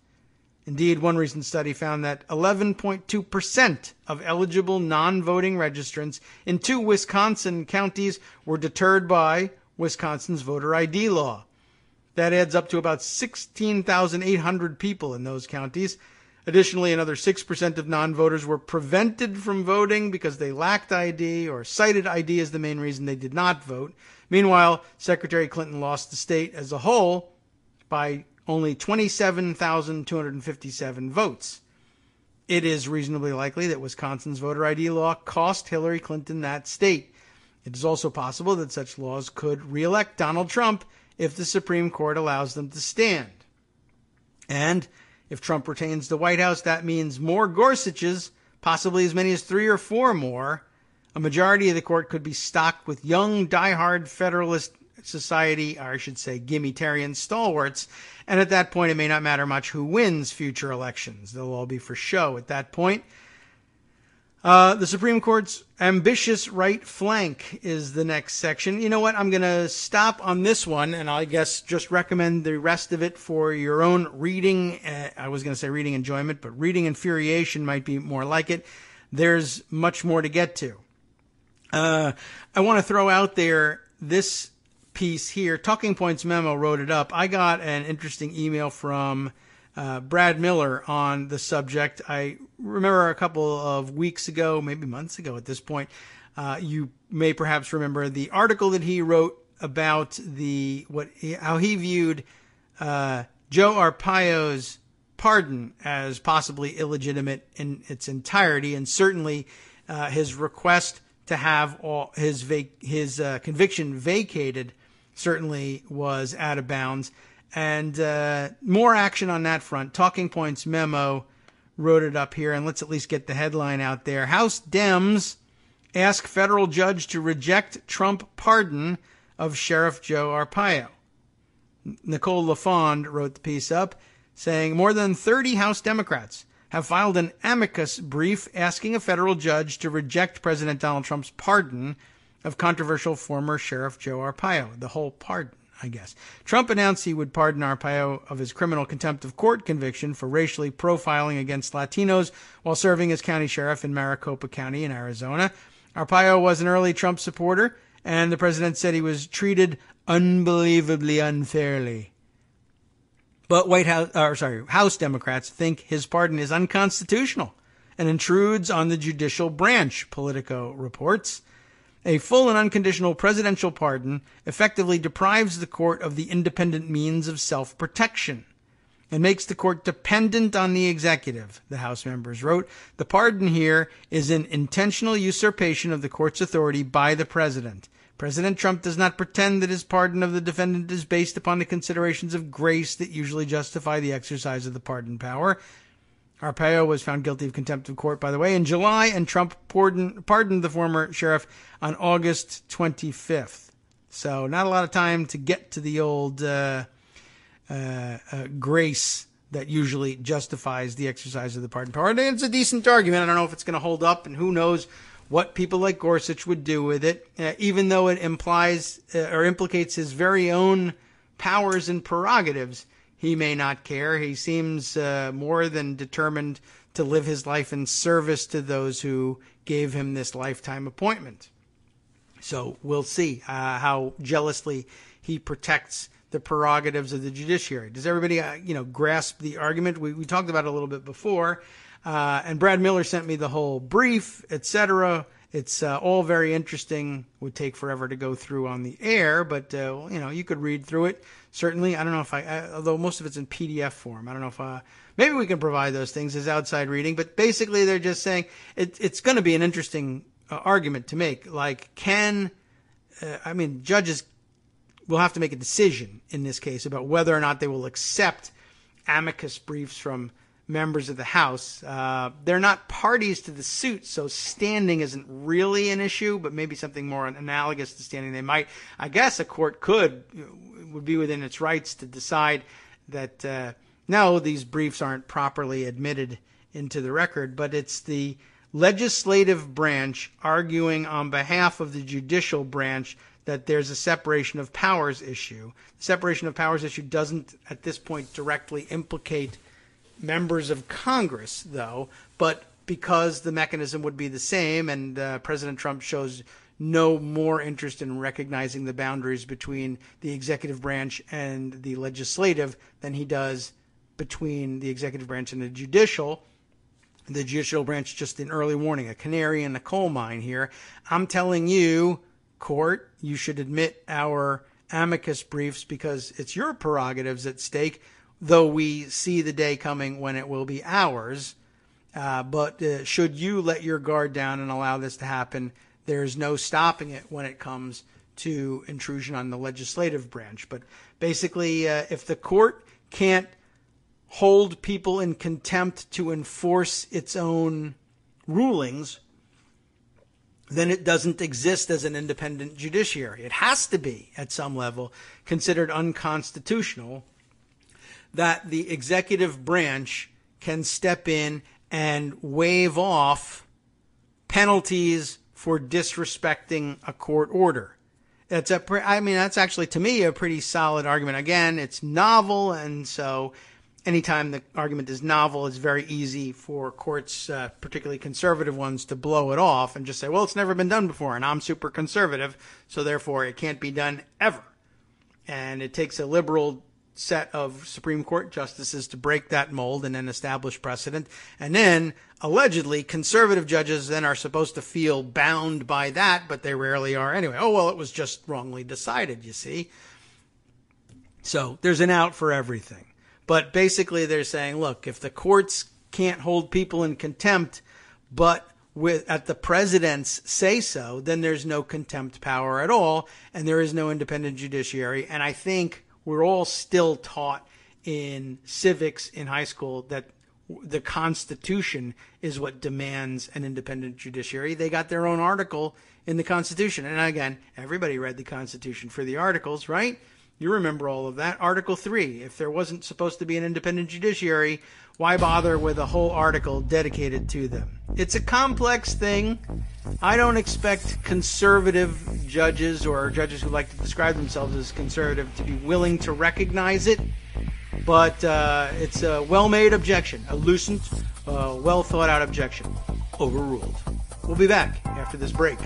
Indeed, one recent study found that 11.2% of eligible non-voting registrants in 2 Wisconsin counties were deterred by Wisconsin's voter ID law. That adds up to about 16,800 people in those counties. Additionally, another 6% of non-voters were prevented from voting because they lacked ID or cited ID as the main reason they did not vote. Meanwhile, Secretary Clinton lost the state as a whole by only 27,257 votes. It is reasonably likely that Wisconsin's voter ID law cost Hillary Clinton that state. It is also possible that such laws could re-elect Donald Trump if the Supreme Court allows them to stand. And if Trump retains the White House, that means more Gorsuches, possibly as many as 3 or 4 more. A majority of the court could be stocked with young, diehard Federalist Society, or I should say Gimmitarian stalwarts, and at that point it may not matter much who wins future elections. They'll all be for show at that point. The Supreme Court's ambitious right flank is the next section. You know what? I'm going to stop on this one, and I guess just recommend the rest of it for your own reading. I was going to say reading enjoyment, but reading infuriation might be more like it. There's much more to get to. I want to throw out there this piece here. Talking Points Memo wrote it up. I got an interesting email from Brad Miller on the subject. I remember a couple of weeks ago, maybe months ago at this point, you may perhaps remember the article that he wrote about how he viewed Joe Arpaio's pardon as possibly illegitimate in its entirety, and certainly his request to have all his conviction vacated certainly was out of bounds. And more action on that front. Talking Points Memo wrote it up here, and let's at least get the headline out there. House Dems ask federal judge to reject Trump pardon of Sheriff Joe Arpaio. Nicole LaFond wrote the piece up, saying more than 30 House Democrats have filed an amicus brief asking a federal judge to reject President Donald Trump's pardon of controversial former Sheriff Joe Arpaio. The whole pardon. I guess. Trump announced he would pardon Arpaio of his criminal contempt of court conviction for racially profiling against Latinos while serving as county sheriff in Maricopa County in Arizona. Arpaio was an early Trump supporter, and the president said he was treated unbelievably unfairly. But House Democrats think his pardon is unconstitutional and intrudes on the judicial branch, Politico reports. A full and unconditional presidential pardon effectively deprives the court of the independent means of self-protection and makes the court dependent on the executive, the House members wrote. The pardon here is an intentional usurpation of the court's authority by the president. President Trump does not pretend that his pardon of the defendant is based upon the considerations of grace that usually justify the exercise of the pardon power. Arpaio was found guilty of contempt of court, by the way, in July, and Trump pardoned the former sheriff on August 25th. So not a lot of time to get to the old grace that usually justifies the exercise of the pardon power. And it's a decent argument. I don't know if it's going to hold up, and who knows what people like Gorsuch would do with it, even though it implies or implicates his very own powers and prerogatives. He may not care. He seems more than determined to live his life in service to those who gave him this lifetime appointment. So we'll see how jealously he protects the prerogatives of the judiciary. Does everybody, grasp the argument? We talked about it a little bit before, and Brad Miller sent me the whole brief, etc. It's all very interesting. Would take forever to go through on the air, but you could read through it. Certainly, I don't know if although most of it's in PDF form. I don't know if maybe we can provide those things as outside reading. But basically, they're just saying it's going to be an interesting argument to make. Like, judges will have to make a decision in this case about whether or not they will accept amicus briefs from members of the House. They're not parties to the suit, so standing isn't really an issue, but maybe something more analogous to standing. They might, I guess a court would be within its rights to decide that, no, these briefs aren't properly admitted into the record, but it's the legislative branch arguing on behalf of the judicial branch that there's a separation of powers issue. The separation of powers issue doesn't, at this point, directly implicate members of Congress, though, but because the mechanism would be the same, and President Trump shows no more interest in recognizing the boundaries between the executive branch and the legislative than he does between the executive branch and the judicial. The judicial branch, just an early warning, a canary in the coal mine here. I'm telling you, court, you should admit our amicus briefs because it's your prerogatives at stake, though we see the day coming when it will be ours. But should you let your guard down and allow this to happen, there's no stopping it when it comes to intrusion on the legislative branch. But basically, if the court can't hold people in contempt to enforce its own rulings, then it doesn't exist as an independent judiciary. It has to be, at some level, considered unconstitutional that the executive branch can step in and waive off penalties for disrespecting a court order. That's actually, to me, a pretty solid argument. Again, it's novel, and so anytime the argument is novel, it's very easy for courts, particularly conservative ones, to blow it off and just say, well, it's never been done before, and I'm super conservative, so therefore it can't be done ever. And it takes a liberal set of Supreme Court justices to break that mold and then establish precedent. And then, allegedly, conservative judges then are supposed to feel bound by that, but they rarely are anyway. Oh, well, it was just wrongly decided, you see. So there's an out for everything. But basically they're saying, look, if the courts can't hold people in contempt, but at the president's say-so, then there's no contempt power at all, and there is no independent judiciary. And I think we're all still taught in civics in high school that the Constitution is what demands an independent judiciary. They got their own article in the Constitution. And again, everybody read the Constitution for the articles, right? You remember all of that. Article 3, if there wasn't supposed to be an independent judiciary, why bother with a whole article dedicated to them? It's a complex thing. I don't expect conservative judges or judges who like to describe themselves as conservative to be willing to recognize it, but it's a well-made objection, a lucent, well-thought-out objection. Overruled. We'll be back after this break.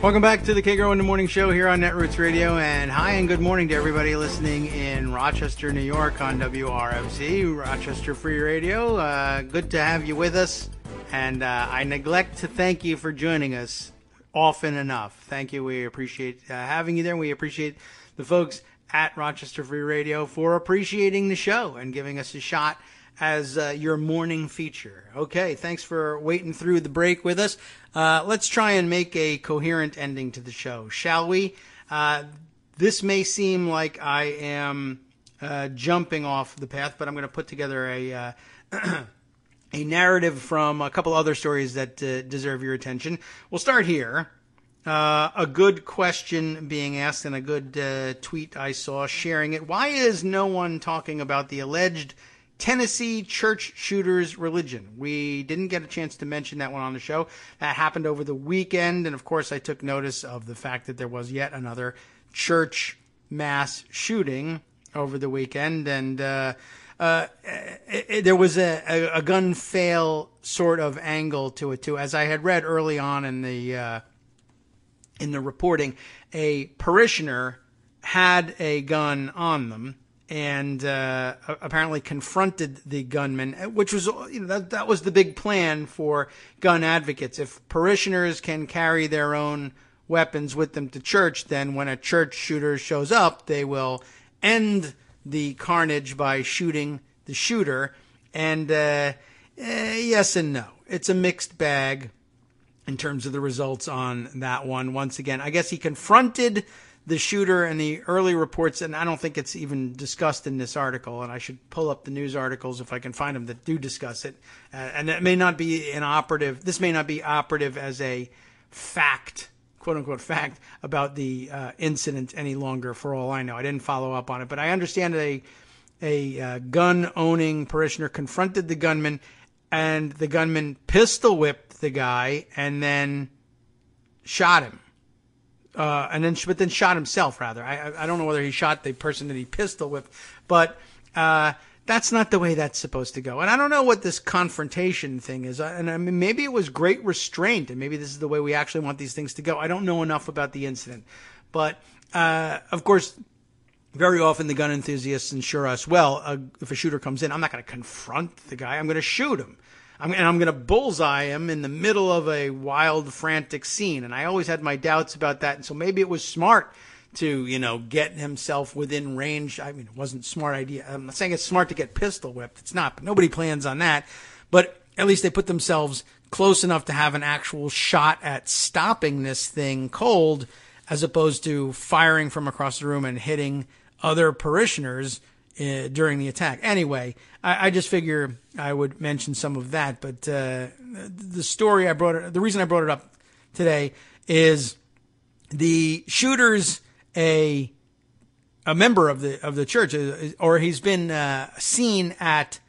Welcome back to the Kagro in the Morning Show here on Netroots Radio, and hi and good morning to everybody listening in Rochester, New York on WRFZ, Rochester Free Radio. Good to have you with us, and I neglect to thank you for joining us often enough. Thank you. We appreciate having you there. We appreciate the folks at Rochester Free Radio for appreciating the show and giving us a shot as your morning feature. Okay, thanks for waiting through the break with us. Let's try and make a coherent ending to the show, shall we? This may seem like I am jumping off the path, but I'm going to put together a a narrative from a couple other stories that deserve your attention. We'll start here. A good question being asked and a good tweet I saw sharing it. Why is no one talking about the alleged Tennessee church shooter's religion? We didn't get a chance to mention that one on the show. That happened over the weekend, and of course I took notice of the fact that there was yet another church mass shooting over the weekend, and there was a gun fail sort of angle to it too. As I had read early on in the reporting, a parishioner had a gun on them and apparently confronted the gunman, which was, that was the big plan for gun advocates. If parishioners can carry their own weapons with them to church, then when a church shooter shows up, they will end the carnage by shooting the shooter. And yes and no. It's a mixed bag in terms of the results on that one. Once again, I guess he confronted the shooter, and the early reports, and I don't think it's even discussed in this article, and I should pull up the news articles if I can find them that do discuss it. And it may not be this may not be operative as a fact, quote unquote fact, about the incident any longer, for all I know. I didn't follow up on it, but I understand that a gun-owning parishioner confronted the gunman, and the gunman pistol whipped the guy and then shot him. But then shot himself, rather. I don't know whether he shot the person that he pistol whipped, but that's not the way that's supposed to go. And I don't know what this confrontation thing is. And I mean, maybe it was great restraint, and maybe this is the way we actually want these things to go. I don't know enough about the incident. But, of course, very often the gun enthusiasts assure us, well, if a shooter comes in, I'm not going to confront the guy. I'm going to shoot him. I'm going to bullseye him in the middle of a wild, frantic scene. And I always had my doubts about that. And so maybe it was smart to, get himself within range. I mean, it wasn't a smart idea. I'm not saying it's smart to get pistol whipped. It's not. But nobody plans on that. But at least they put themselves close enough to have an actual shot at stopping this thing cold, as opposed to firing from across the room and hitting other parishioners during the attack. Anyway, I just figure I would mention some of that. But the reason I brought it up today is the shooter's a member of the church, or he's been seen at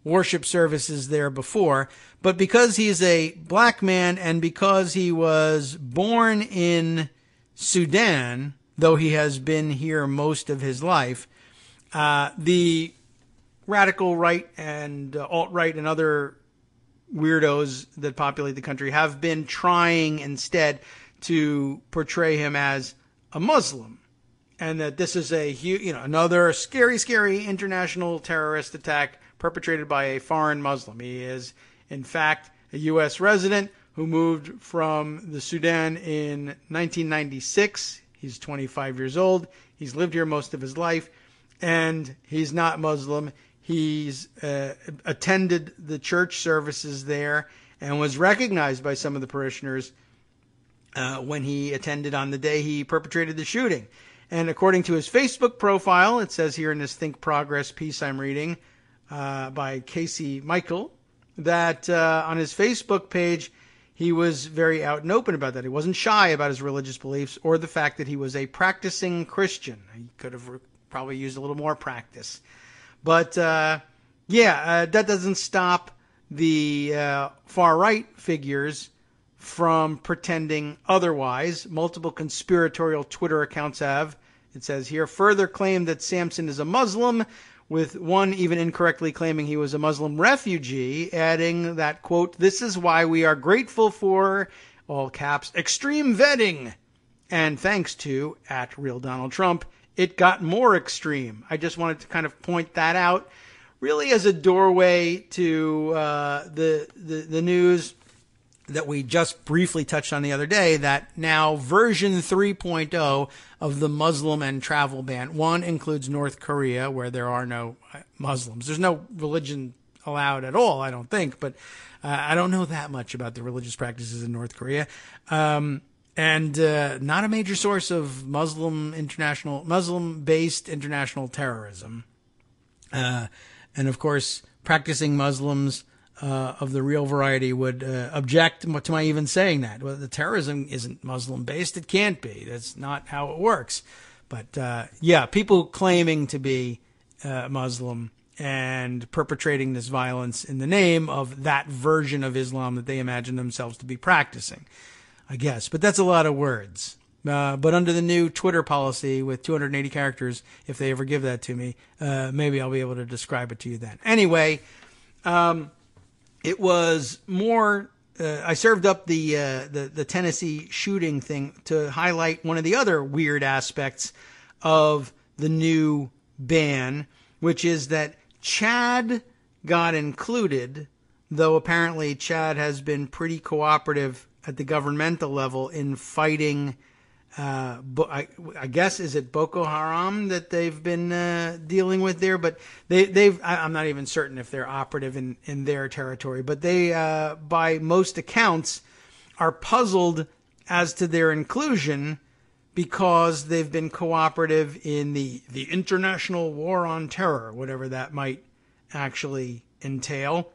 worship services there before. But because he's a black man and because he was born in Sudan, though he has been here most of his life, the radical right and alt-right and other weirdos that populate the country have been trying instead to portray him as a Muslim, and that this is another scary international terrorist attack perpetrated by a foreign Muslim. He is, in fact, a U.S. resident who moved from the Sudan in 1996. He's 25 years old. He's lived here most of his life. And he's not Muslim. He's attended the church services there and was recognized by some of the parishioners when he attended on the day he perpetrated the shooting. And according to his Facebook profile, it says here in this Think Progress piece I'm reading, by Casey Michael, that on his Facebook page, he was very out and open about that. He wasn't shy about his religious beliefs or the fact that he was a practicing Christian. He could have probably used a little more practice. But, that doesn't stop the far-right figures from pretending otherwise. Multiple conspiratorial Twitter accounts have, it says here, further claimed that Samson is a Muslim, with one even incorrectly claiming he was a Muslim refugee, adding that, quote, "This is why we are grateful for," all caps, "extreme vetting. And thanks to, at Real Donald Trump, it got more extreme." I just wanted to kind of point that out, really as a doorway to the news that we just briefly touched on the other day, that now version 3.0 of the Muslim and travel ban. One includes North Korea, where there are no Muslims. There's no religion allowed at all, I don't think, but I don't know that much about the religious practices in North Korea. And not a major source of Muslim-based international terrorism. And of course, practicing Muslims of the real variety would object to my even saying that. Well, the terrorism isn't Muslim-based. It can't be. That's not how it works. But, people claiming to be Muslim and perpetrating this violence in the name of that version of Islam that they imagine themselves to be practicing, I guess. But that's a lot of words. But under the new Twitter policy with 280 characters, if they ever give that to me, maybe I'll be able to describe it to you then. Anyway, it was more. I served up the Tennessee shooting thing to highlight one of the other weird aspects of the new ban, which is that Chad got included, though apparently Chad has been pretty cooperative at the governmental level in fighting. I guess, is it Boko Haram that they've been dealing with there? But I'm not even certain if they're operative in their territory. But they, by most accounts, are puzzled as to their inclusion because they've been cooperative in the international war on terror, whatever that might actually entail.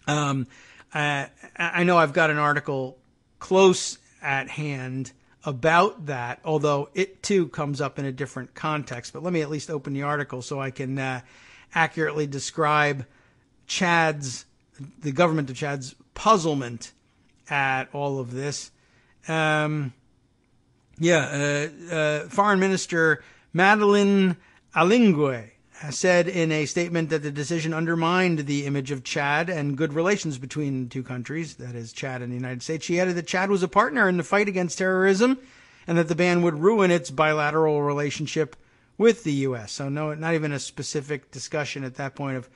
I know I've got an article close at hand about that, although it too comes up in a different context. But let me at least open the article so I can accurately describe the government of Chad's puzzlement at all of this. Foreign Minister Madeleine Alingwe said in a statement that the decision undermined the image of Chad and good relations between the two countries, that is Chad and the United States. She added that Chad was a partner in the fight against terrorism and that the ban would ruin its bilateral relationship with the U.S. So no, not even a specific discussion at that point of,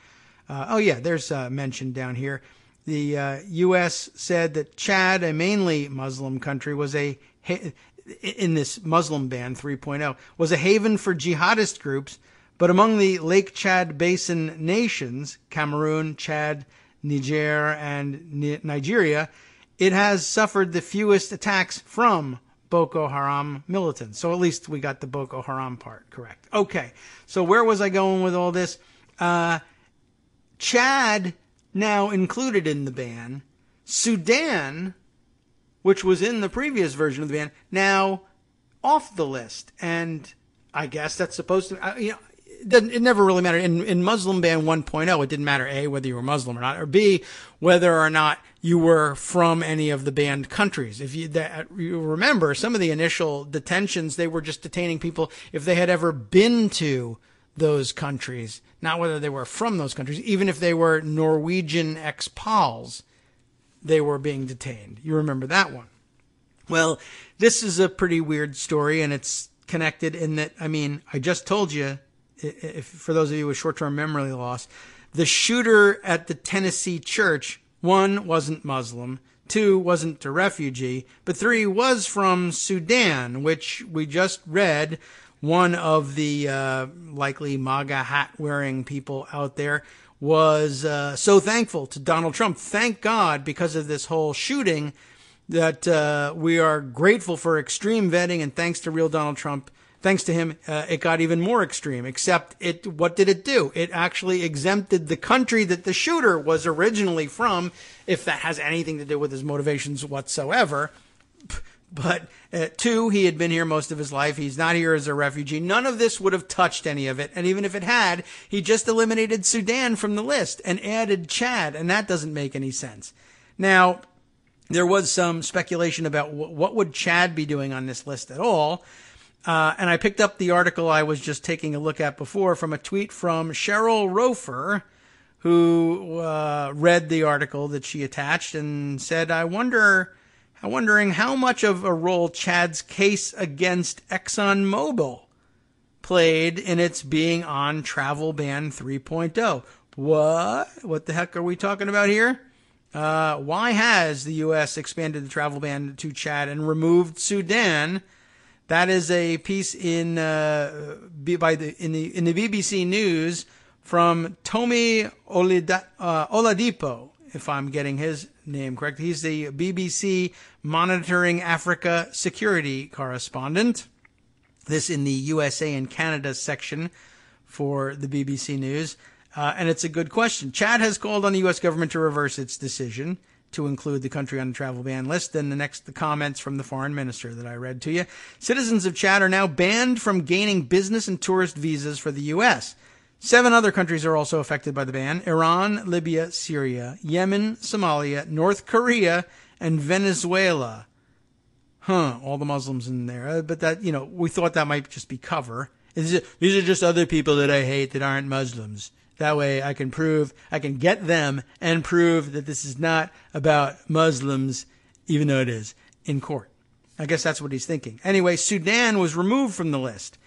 there's mentioned down here. The U.S. said that Chad, a mainly Muslim country, was in this Muslim ban 3.0, was a haven for jihadist groups. But among the Lake Chad Basin nations, Cameroon, Chad, Niger, and Nigeria, it has suffered the fewest attacks from Boko Haram militants. So at least we got the Boko Haram part correct. Okay, so where was I going with all this? Chad now included in the ban. Sudan, which was in the previous version of the ban, now off the list. And I guess that's supposed to, it never really mattered. In Muslim ban 1.0, it didn't matter, A, whether you were Muslim or not, or B, whether or not you were from any of the banned countries. If you remember, some of the initial detentions, they were just detaining people if they had ever been to those countries, not whether they were from those countries. Even if they were Norwegian ex-Pols, they were being detained. You remember that one. Well, this is a pretty weird story, and it's connected in that, I just told you, if for those of you with short-term memory loss, the shooter at the Tennessee church, 1, wasn't Muslim, 2, wasn't a refugee, but 3, was from Sudan, which we just read. One of the likely MAGA hat-wearing people out there was so thankful to Donald Trump. Thank God, because of this whole shooting, that we are grateful for extreme vetting, and thanks to Real Donald Trump, thanks to him, it got even more extreme, except what did it do? It actually exempted the country that the shooter was originally from, if that has anything to do with his motivations whatsoever. But two, he had been here most of his life. He's not here as a refugee. None of this would have touched any of it. And even if it had, he just eliminated Sudan from the list and added Chad. And that doesn't make any sense. Now, there was some speculation about what would Chad be doing on this list at all. And I picked up the article I was just taking a look at before from a tweet from Cheryl Rofer, who read the article that she attached and said, wondering how much of a role Chad's case against ExxonMobil played in its being on travel ban 3.0. What the heck are we talking about here? Why has the U.S. expanded the travel ban to Chad and removed Sudan? That is a piece in the BBC News from Tomi Oladipo, if I'm getting his name correct. He's the BBC Monitoring Africa security correspondent. This in the USA and Canada section for the BBC News. And it's a good question. Chad has called on the U.S. government to reverse its decision to include the country on the travel ban list. Then the comments from the foreign minister that I read to you. Citizens of Chad are now banned from gaining business and tourist visas for the U.S. 7 other countries are also affected by the ban: Iran, Libya, Syria, Yemen, Somalia, North Korea, and Venezuela. All the Muslims in there. But that, we thought that might just be cover. These are just other people that I hate that aren't Muslims. That way I can get them and prove that this is not about Muslims, even though it is, in court. I guess that's what he's thinking. Anyway, Sudan was removed from the list.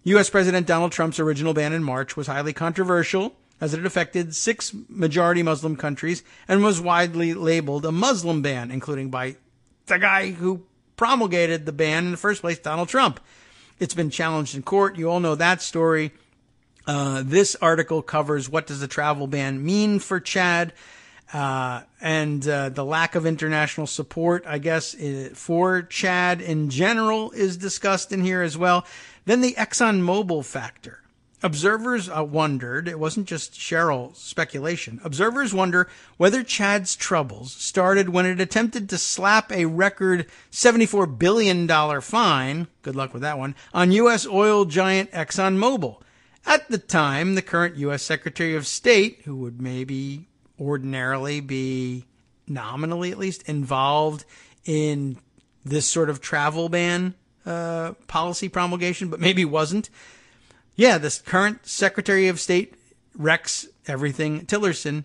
U.S. President Donald Trump's original ban in March was highly controversial, as it affected 6 majority Muslim countries and was widely labeled a Muslim ban, including by the guy who promulgated the ban in the first place, Donald Trump. It's been challenged in court. You all know that story. This article covers what does the travel ban mean for Chad, and the lack of international support, I guess, for Chad in general is discussed in here as well. Then the ExxonMobil factor. Observers wondered, it wasn't just Cheryl's speculation, observers wonder whether Chad's troubles started when it attempted to slap a record $74 billion fine, good luck with that one, on U.S. oil giant ExxonMobil. At the time, the current U.S. Secretary of State, who would maybe ordinarily be, nominally at least, involved in this sort of travel ban policy promulgation, but maybe wasn't. Yeah, this current Secretary of State, Rex Everything Tillerson,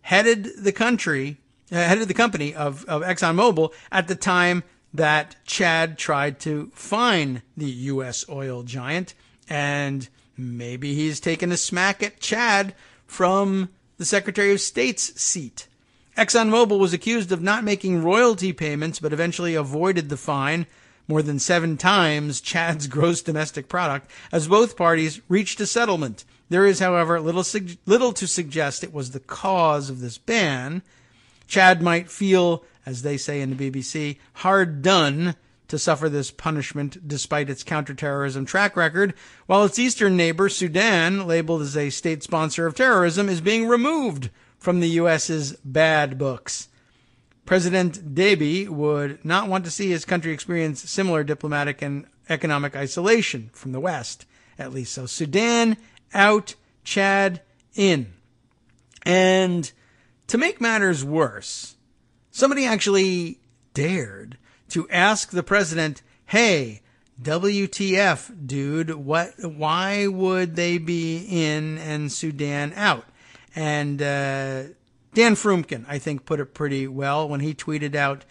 headed the company of ExxonMobil at the time that Chad tried to fine the U.S. oil giant, and maybe he's taken a smack at Chad from the Secretary of State's seat. ExxonMobil was accused of not making royalty payments, but eventually avoided the fine, more than 7 times Chad's gross domestic product, as both parties reached a settlement. There is, however, little to suggest it was the cause of this ban. Chad might feel, as they say in the BBC, hard done to suffer this punishment despite its counterterrorism track record, while its eastern neighbor, Sudan, labeled as a state sponsor of terrorism, is being removed from the U.S.'s bad books. President Deby would not want to see his country experience similar diplomatic and economic isolation from the West, at least. So Sudan out, Chad in. And to make matters worse, somebody actually dared to ask the president, hey, WTF, dude, why would they be in and Sudan out? And Dan Frumkin, I think, put it pretty well when he tweeted out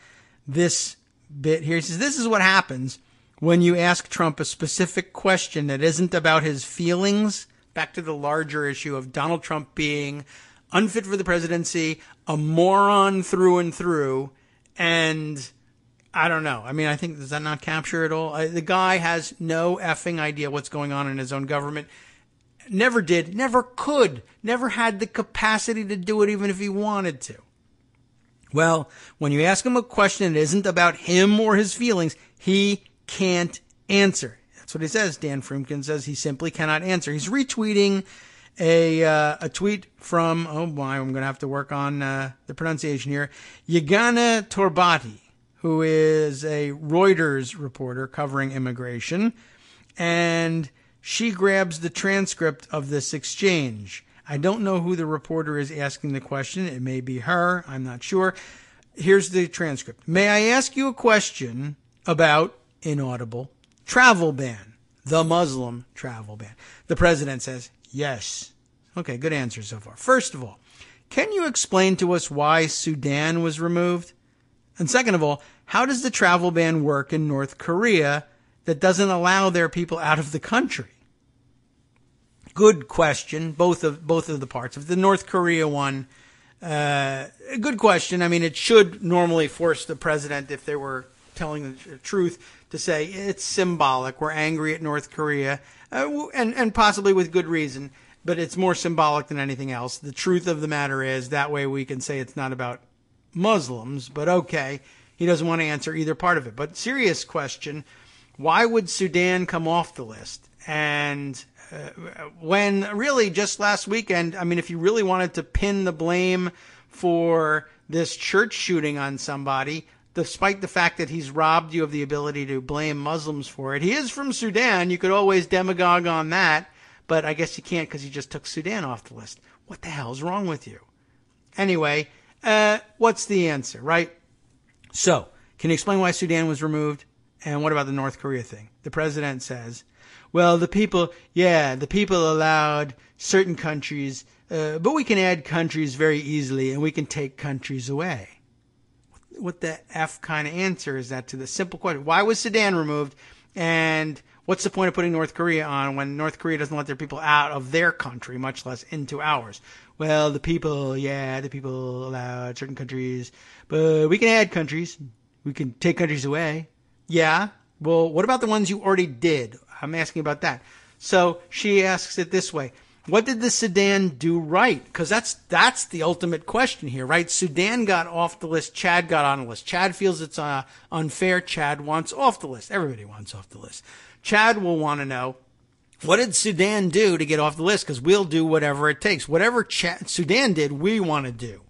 this bit here. He says, this is what happens when you ask Trump a specific question that isn't about his feelings. Back to the larger issue of Donald Trump being unfit for the presidency, a moron through and through, and I don't know. I mean, I think, does that not capture it all? The guy has no effing idea what's going on in his own government. Never did, never could, never had the capacity to do it even if he wanted to. Well, when you ask him a question that isn't about him or his feelings, he can't answer. That's what he says. Dan Frumkin says he simply cannot answer. He's retweeting a tweet from, oh boy, I'm going to have to work on the pronunciation here, Yagana Torbati, who is a Reuters reporter covering immigration, and she grabs the transcript of this exchange. I don't know who the reporter is asking the question. It may be her. I'm not sure. Here's the transcript. May I ask you a question about, inaudible, travel ban, the Muslim travel ban? The president says, yes. Okay, good answer so far. First of all, can you explain to us why Sudan was removed? And second of all, how does the travel ban work in North Korea that doesn't allow their people out of the country? Good question, both of the parts. Of the North Korea one, good question. I mean, it should normally force the president, if they were telling the truth, to say it's symbolic. We're angry at North Korea, and possibly with good reason, but it's more symbolic than anything else. The truth of the matter is that way we can say it's not about Muslims, but okay, he doesn't want to answer either part of it. But serious question, why would Sudan come off the list? And when really just last weekend, I mean, if you really wanted to pin the blame for this church shooting on somebody, despite the fact that he's robbed you of the ability to blame Muslims for it, he is from Sudan. You could always demagogue on that, but I guess you can't because you just took Sudan off the list. What the hell's wrong with you? Anyway, what's the answer, right? So, can you explain why Sudan was removed? And what about the North Korea thing? The president says, well, the people allowed certain countries, but we can add countries very easily and we can take countries away. What the F kind of answer is that to the simple question? Why was Sudan removed? And what's the point of putting North Korea on when North Korea doesn't let their people out of their country, much less into ours? Well, the people allowed certain countries, but we can add countries. We can take countries away. Yeah. Well, what about the ones you already did? I'm asking about that. So she asks it this way. What did the Sudan do right? Because that's the ultimate question here, right? Sudan got off the list. Chad got on the list. Chad feels it's unfair. Chad wants off the list. Everybody wants off the list. Chad will want to know, what did Sudan do to get off the list? Because we'll do whatever it takes. Whatever Sudan did, we want to do.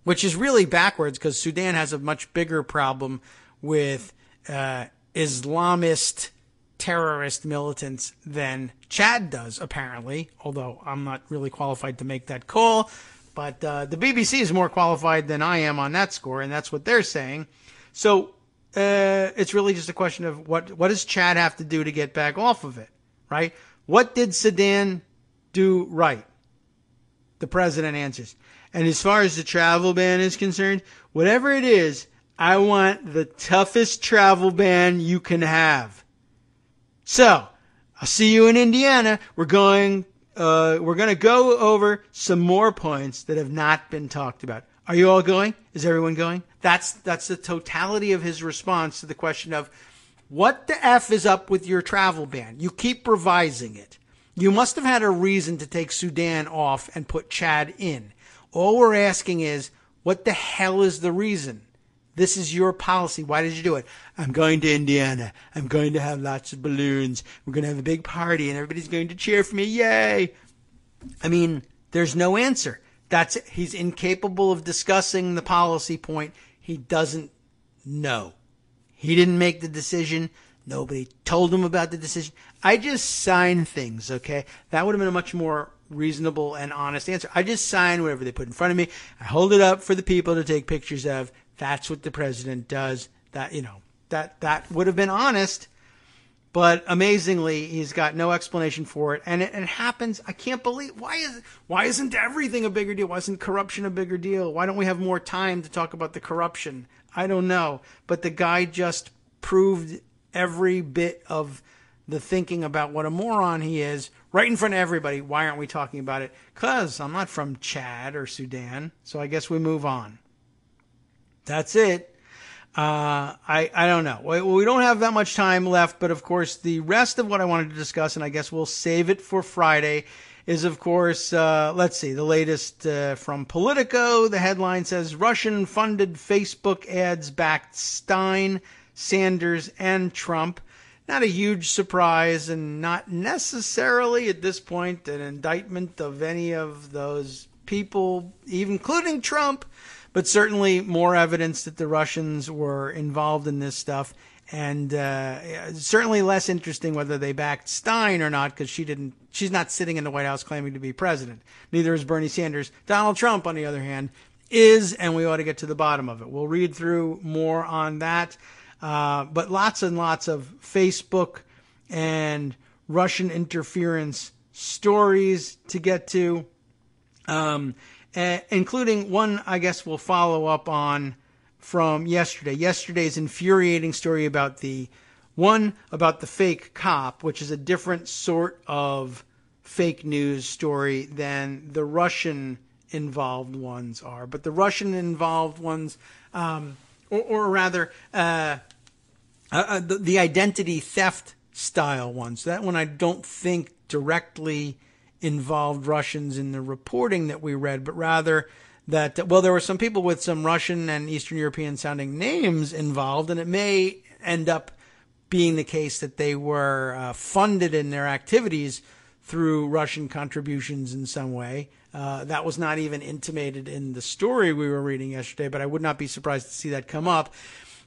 Which is really backwards because Sudan has a much bigger problem with Islamist terrorist militants than Chad does, apparently, although I'm not really qualified to make that call. But the BBC is more qualified than I am on that score, and that's what they're saying. So it's really just a question of what does Chad have to do to get back off of it, right? What did Sudan do right? The president answers. And as far as the travel ban is concerned, whatever it is, I want the toughest travel ban you can have. So, I'll see you in Indiana. We're going to go over some more points that have not been talked about. Are you all going? Is everyone going? That's the totality of his response to the question of what the F is up with your travel ban? You keep revising it. You must have had a reason to take Sudan off and put Chad in. All we're asking is, what the hell is the reason? This is your policy. Why did you do it? I'm going to Indiana. I'm going to have lots of balloons. We're going to have a big party and everybody's going to cheer for me. Yay. I mean, there's no answer. He's incapable of discussing the policy point. He doesn't know. He didn't make the decision. Nobody told him about the decision. I just signed things, okay? That would have been a much more reasonable and honest answer. I just signed whatever they put in front of me. I hold it up for the people to take pictures of. That's what the president does. That would have been honest, but amazingly, he's got no explanation for it. And it happens. I can't believe, why isn't everything a bigger deal? Why isn't corruption a bigger deal? Why don't we have more time to talk about the corruption? I don't know. But the guy just proved every bit of the thinking about what a moron he is right in front of everybody. Why aren't we talking about it? Because I'm not from Chad or Sudan. So I guess we move on. That's it. I don't know. We don't have that much time left, but of course the rest of what I wanted to discuss, and I guess we'll save it for Friday, is of course, let's see, the latest from Politico. The headline says, Russian-funded Facebook ads backed Stein, Sanders, and Trump. not a huge surprise, and not necessarily at this point an indictment of any of those people, even including Trump, but certainly more evidence that the Russians were involved in this stuff. And certainly less interesting whether they backed Stein or not, because she's not sitting in the White House claiming to be president. Neither is Bernie Sanders. Donald Trump, on the other hand, is, and we ought to get to the bottom of it. We'll read through more on that. But lots and lots of Facebook and Russian interference stories to get to, including one I guess we'll follow up on from yesterday. Yesterday's infuriating story about the fake cop, which is a different sort of fake news story than the Russian involved ones are. But the Russian involved ones, or rather, the identity theft style ones. That one I don't think directly involved Russians in the reporting that we read, but rather that, well, there were some people with some Russian and Eastern European sounding names involved, and it may end up being the case that they were funded in their activities through Russian contributions in some way. That was not even intimated in the story we were reading yesterday, but I would not be surprised to see that come up.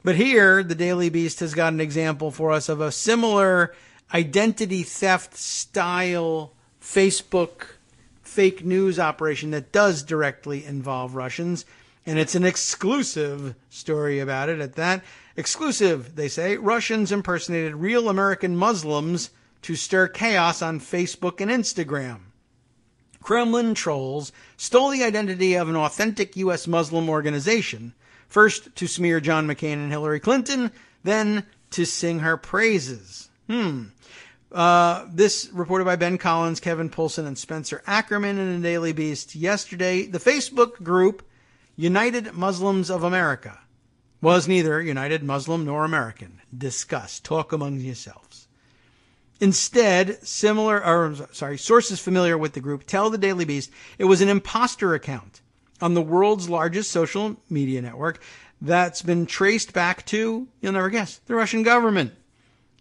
But here, the Daily Beast has got an example for us of a similar identity theft style Facebook fake news operation that does directly involve Russians. And it's an exclusive story about it at that. Exclusive, they say. Russians impersonated real American Muslims to stir chaos on Facebook and Instagram. Kremlin trolls stole the identity of an authentic U.S. Muslim organization, first to smear John McCain and Hillary Clinton, then to sing her praises. This reported by Ben Collins, Kevin Poulsen, and Spencer Ackerman in the Daily Beast yesterday. The Facebook group United Muslims of America was neither United Muslim nor American. Discuss. Talk among yourselves. Instead, sources familiar with the group tell the Daily Beast it was an imposter account on the world's largest social media network that's been traced back to, you'll never guess, the Russian government.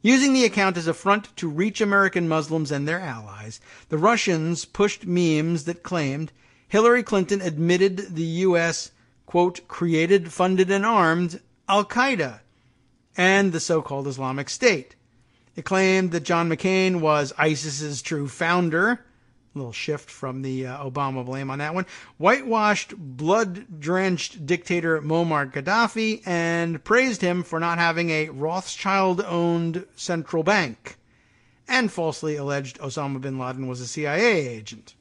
Using the account as a front to reach American Muslims and their allies, the Russians pushed memes that claimed Hillary Clinton admitted the U.S., quote, created, funded, and armed Al-Qaeda and the so-called Islamic State. It claimed that John McCain was ISIS's true founder. A little shift from the Obama blame on that one. Whitewashed, blood-drenched dictator Muammar Gaddafi, and praised him for not having a Rothschild-owned central bank, and falsely alleged Osama bin Laden was a CIA agent.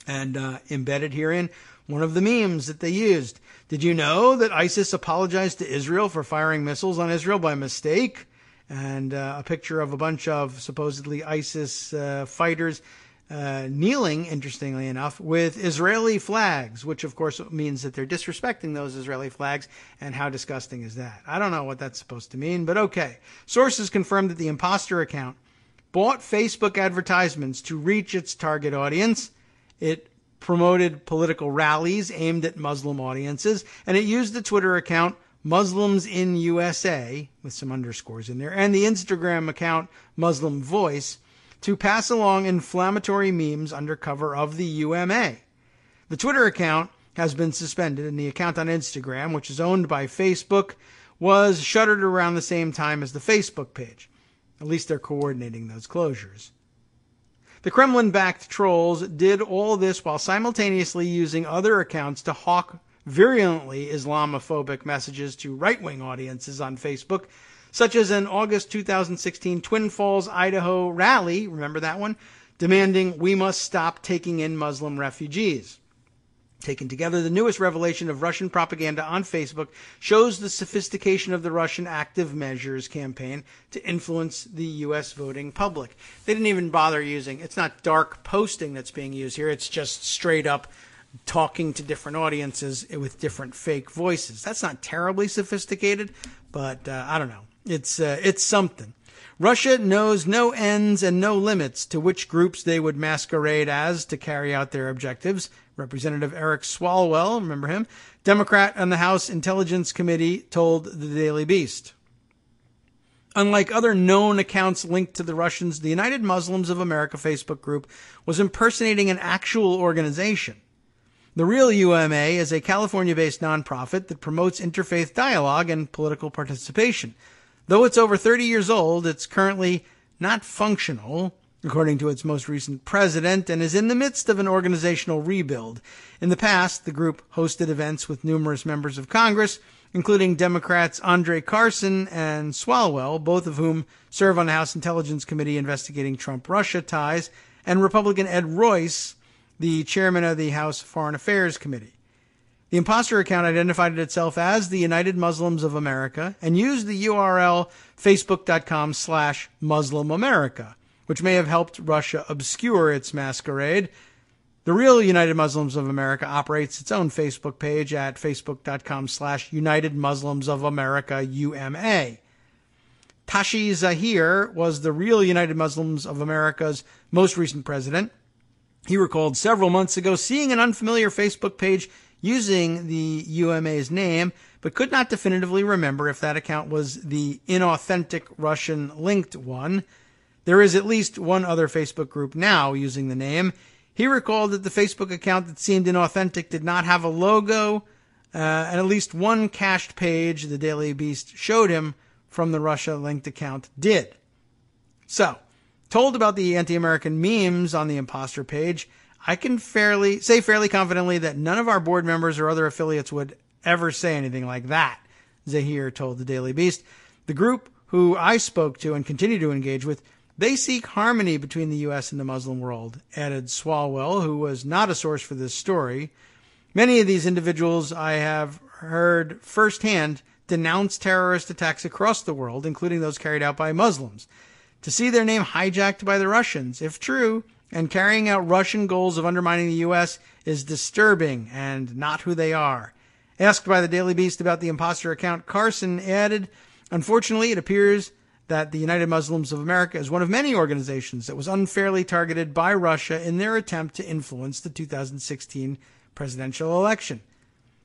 And embedded herein, one of the memes that they used. Did you know that ISIS apologized to Israel for firing missiles on Israel by mistake? And a picture of a bunch of supposedly ISIS fighters kneeling, interestingly enough, with Israeli flags, which of course means that they're disrespecting those Israeli flags. And how disgusting is that? I don't know what that's supposed to mean, but okay. Sources confirmed that the imposter account bought Facebook advertisements to reach its target audience. It promoted political rallies aimed at Muslim audiences, and it used the Twitter account Muslims in USA, with some underscores in there, and the Instagram account Muslim Voice to pass along inflammatory memes under cover of the UMA. The Twitter account has been suspended, and the account on Instagram, which is owned by Facebook, was shuttered around the same time as the Facebook page. At least they're coordinating those closures. The Kremlin-backed trolls did all this while simultaneously using other accounts to hawk virulently Islamophobic messages to right-wing audiences on Facebook, such as an August 2016 Twin Falls, Idaho rally, remember that one, demanding we must stop taking in Muslim refugees. Taken together, the newest revelation of Russian propaganda on Facebook shows the sophistication of the Russian Active Measures campaign to influence the U.S. voting public. They didn't even bother using, it's not dark posting that's being used here, it's just straight up talking to different audiences with different fake voices. That's not terribly sophisticated, but I don't know. It's something. Russia knows no ends and no limits to which groups they would masquerade as to carry out their objectives. Representative Eric Swalwell, remember him, Democrat on the House Intelligence Committee, told the Daily Beast. Unlike other known accounts linked to the Russians, the United Muslims of America Facebook group was impersonating an actual organization. The Real UMA is a California-based nonprofit that promotes interfaith dialogue and political participation. Though it's over 30 years old, it's currently not functional, according to its most recent president, and is in the midst of an organizational rebuild. In the past, the group hosted events with numerous members of Congress, including Democrats Andre Carson and Swalwell, both of whom serve on the House Intelligence Committee investigating Trump-Russia ties, and Republican Ed Royce, the chairman of the House Foreign Affairs Committee. The imposter account identified itself as the United Muslims of America and used the URL facebook.com/Muslim America, which may have helped Russia obscure its masquerade. The Real United Muslims of America operates its own Facebook page at facebook.com/United Muslims of America UMA. Tashi Zahir was the Real United Muslims of America's most recent president. He recalled several months ago seeing an unfamiliar Facebook page using the UMA's name, but could not definitively remember if that account was the inauthentic Russian-linked one. There is at least one other Facebook group now using the name. He recalled that the Facebook account that seemed inauthentic did not have a logo, and at least one cached page the Daily Beast showed him from the Russia-linked account did. So, told about the anti-American memes on the imposter page, I can say fairly confidently that none of our board members or other affiliates would ever say anything like that, Zahir told the Daily Beast. The group, who I spoke to and continue to engage with, they seek harmony between the U.S. and the Muslim world, added Swalwell, who was not a source for this story. Many of these individuals I have heard firsthand denounce terrorist attacks across the world, including those carried out by Muslims. To see their name hijacked by the Russians, if true, and carrying out Russian goals of undermining the U.S. is disturbing and not who they are. Asked by the Daily Beast about the imposter account, Carson added, unfortunately, it appears that the United Muslims of America is one of many organizations that was unfairly targeted by Russia in their attempt to influence the 2016 presidential election.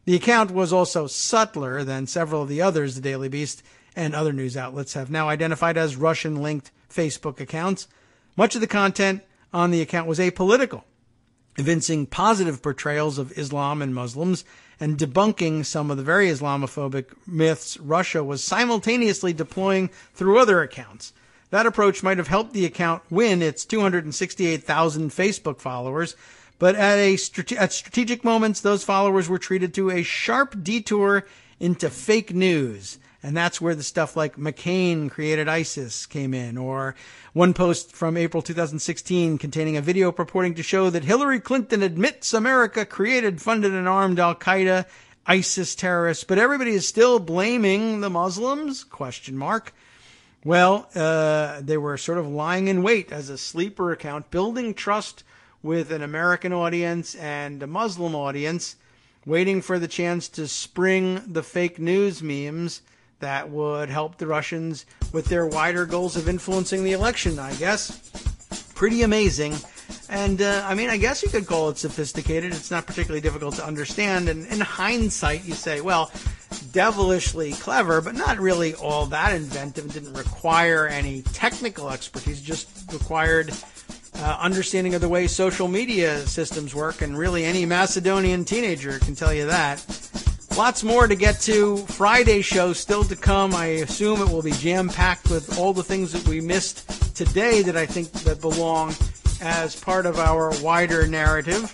The account was also subtler than several of the others the Daily Beast and other news outlets have now identified as Russian-linked Facebook accounts. Much of the content on the account was apolitical, evincing positive portrayals of Islam and Muslims and debunking some of the very Islamophobic myths Russia was simultaneously deploying through other accounts. That approach might have helped the account win its 268,000 Facebook followers, but at strategic moments, those followers were treated to a sharp detour into fake news. And that's where the stuff like McCain created ISIS came in, or one post from April 2016 containing a video purporting to show that Hillary Clinton admits America created, funded, and armed al-Qaeda, ISIS terrorists, but everybody is still blaming the Muslims? ? Well, they were sort of lying in wait as a sleeper account, building trust with an American audience and a Muslim audience, waiting for the chance to spring the fake news memes that would help the Russians with their wider goals of influencing the election, I guess. Pretty amazing. And, I guess you could call it sophisticated. It's not particularly difficult to understand. And in hindsight, you say, well, devilishly clever, but not really all that inventive. It didn't require any technical expertise, just required understanding of the way social media systems work. And really any Macedonian teenager can tell you that. Lots more to get to. Friday show still to come. I assume it will be jam-packed with all the things that we missed today that I think that belong as part of our wider narrative.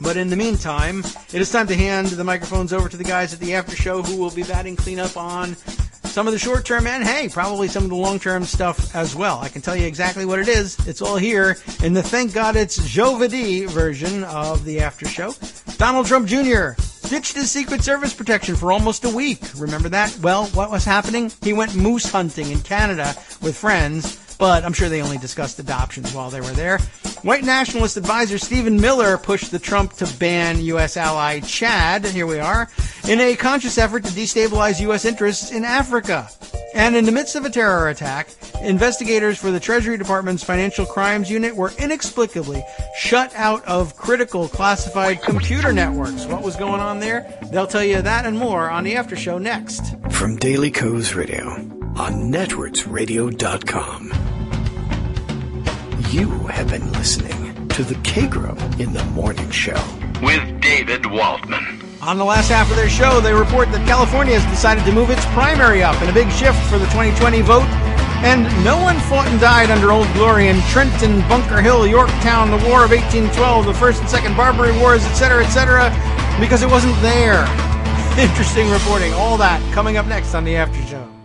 But in the meantime, it is time to hand the microphones over to the guys at the after show who will be batting cleanup on some of the short-term and, hey, probably some of the long-term stuff as well. I can tell you exactly what it is. It's all here in the Thank God It's Jovadi version of the after show. Donald Trump Jr. ditched his Secret Service protection for almost a week. Remember that? Well, what was happening? He went moose hunting in Canada with friends, but I'm sure they only discussed adoptions while they were there. White nationalist advisor Stephen Miller pushed the Trump to ban U.S. ally Chad, here we are, in a conscious effort to destabilize U.S. interests in Africa. And in the midst of a terror attack, investigators for the Treasury Department's Financial Crimes Unit were inexplicably shut out of critical classified computer networks. What was going on there? They'll tell you that and more on the After Show next. From Daily Kos Radio. on netrootsradio.com. You have been listening to the Kagro in the Morning Show with David Waldman. On the last half of their show, they report that California has decided to move its primary up in a big shift for the 2020 vote. And no one fought and died under Old Glory in Trenton, Bunker Hill, Yorktown, the War of 1812, the First and Second Barbary Wars, etc., because it wasn't there. Interesting reporting. All that coming up next on the After Show.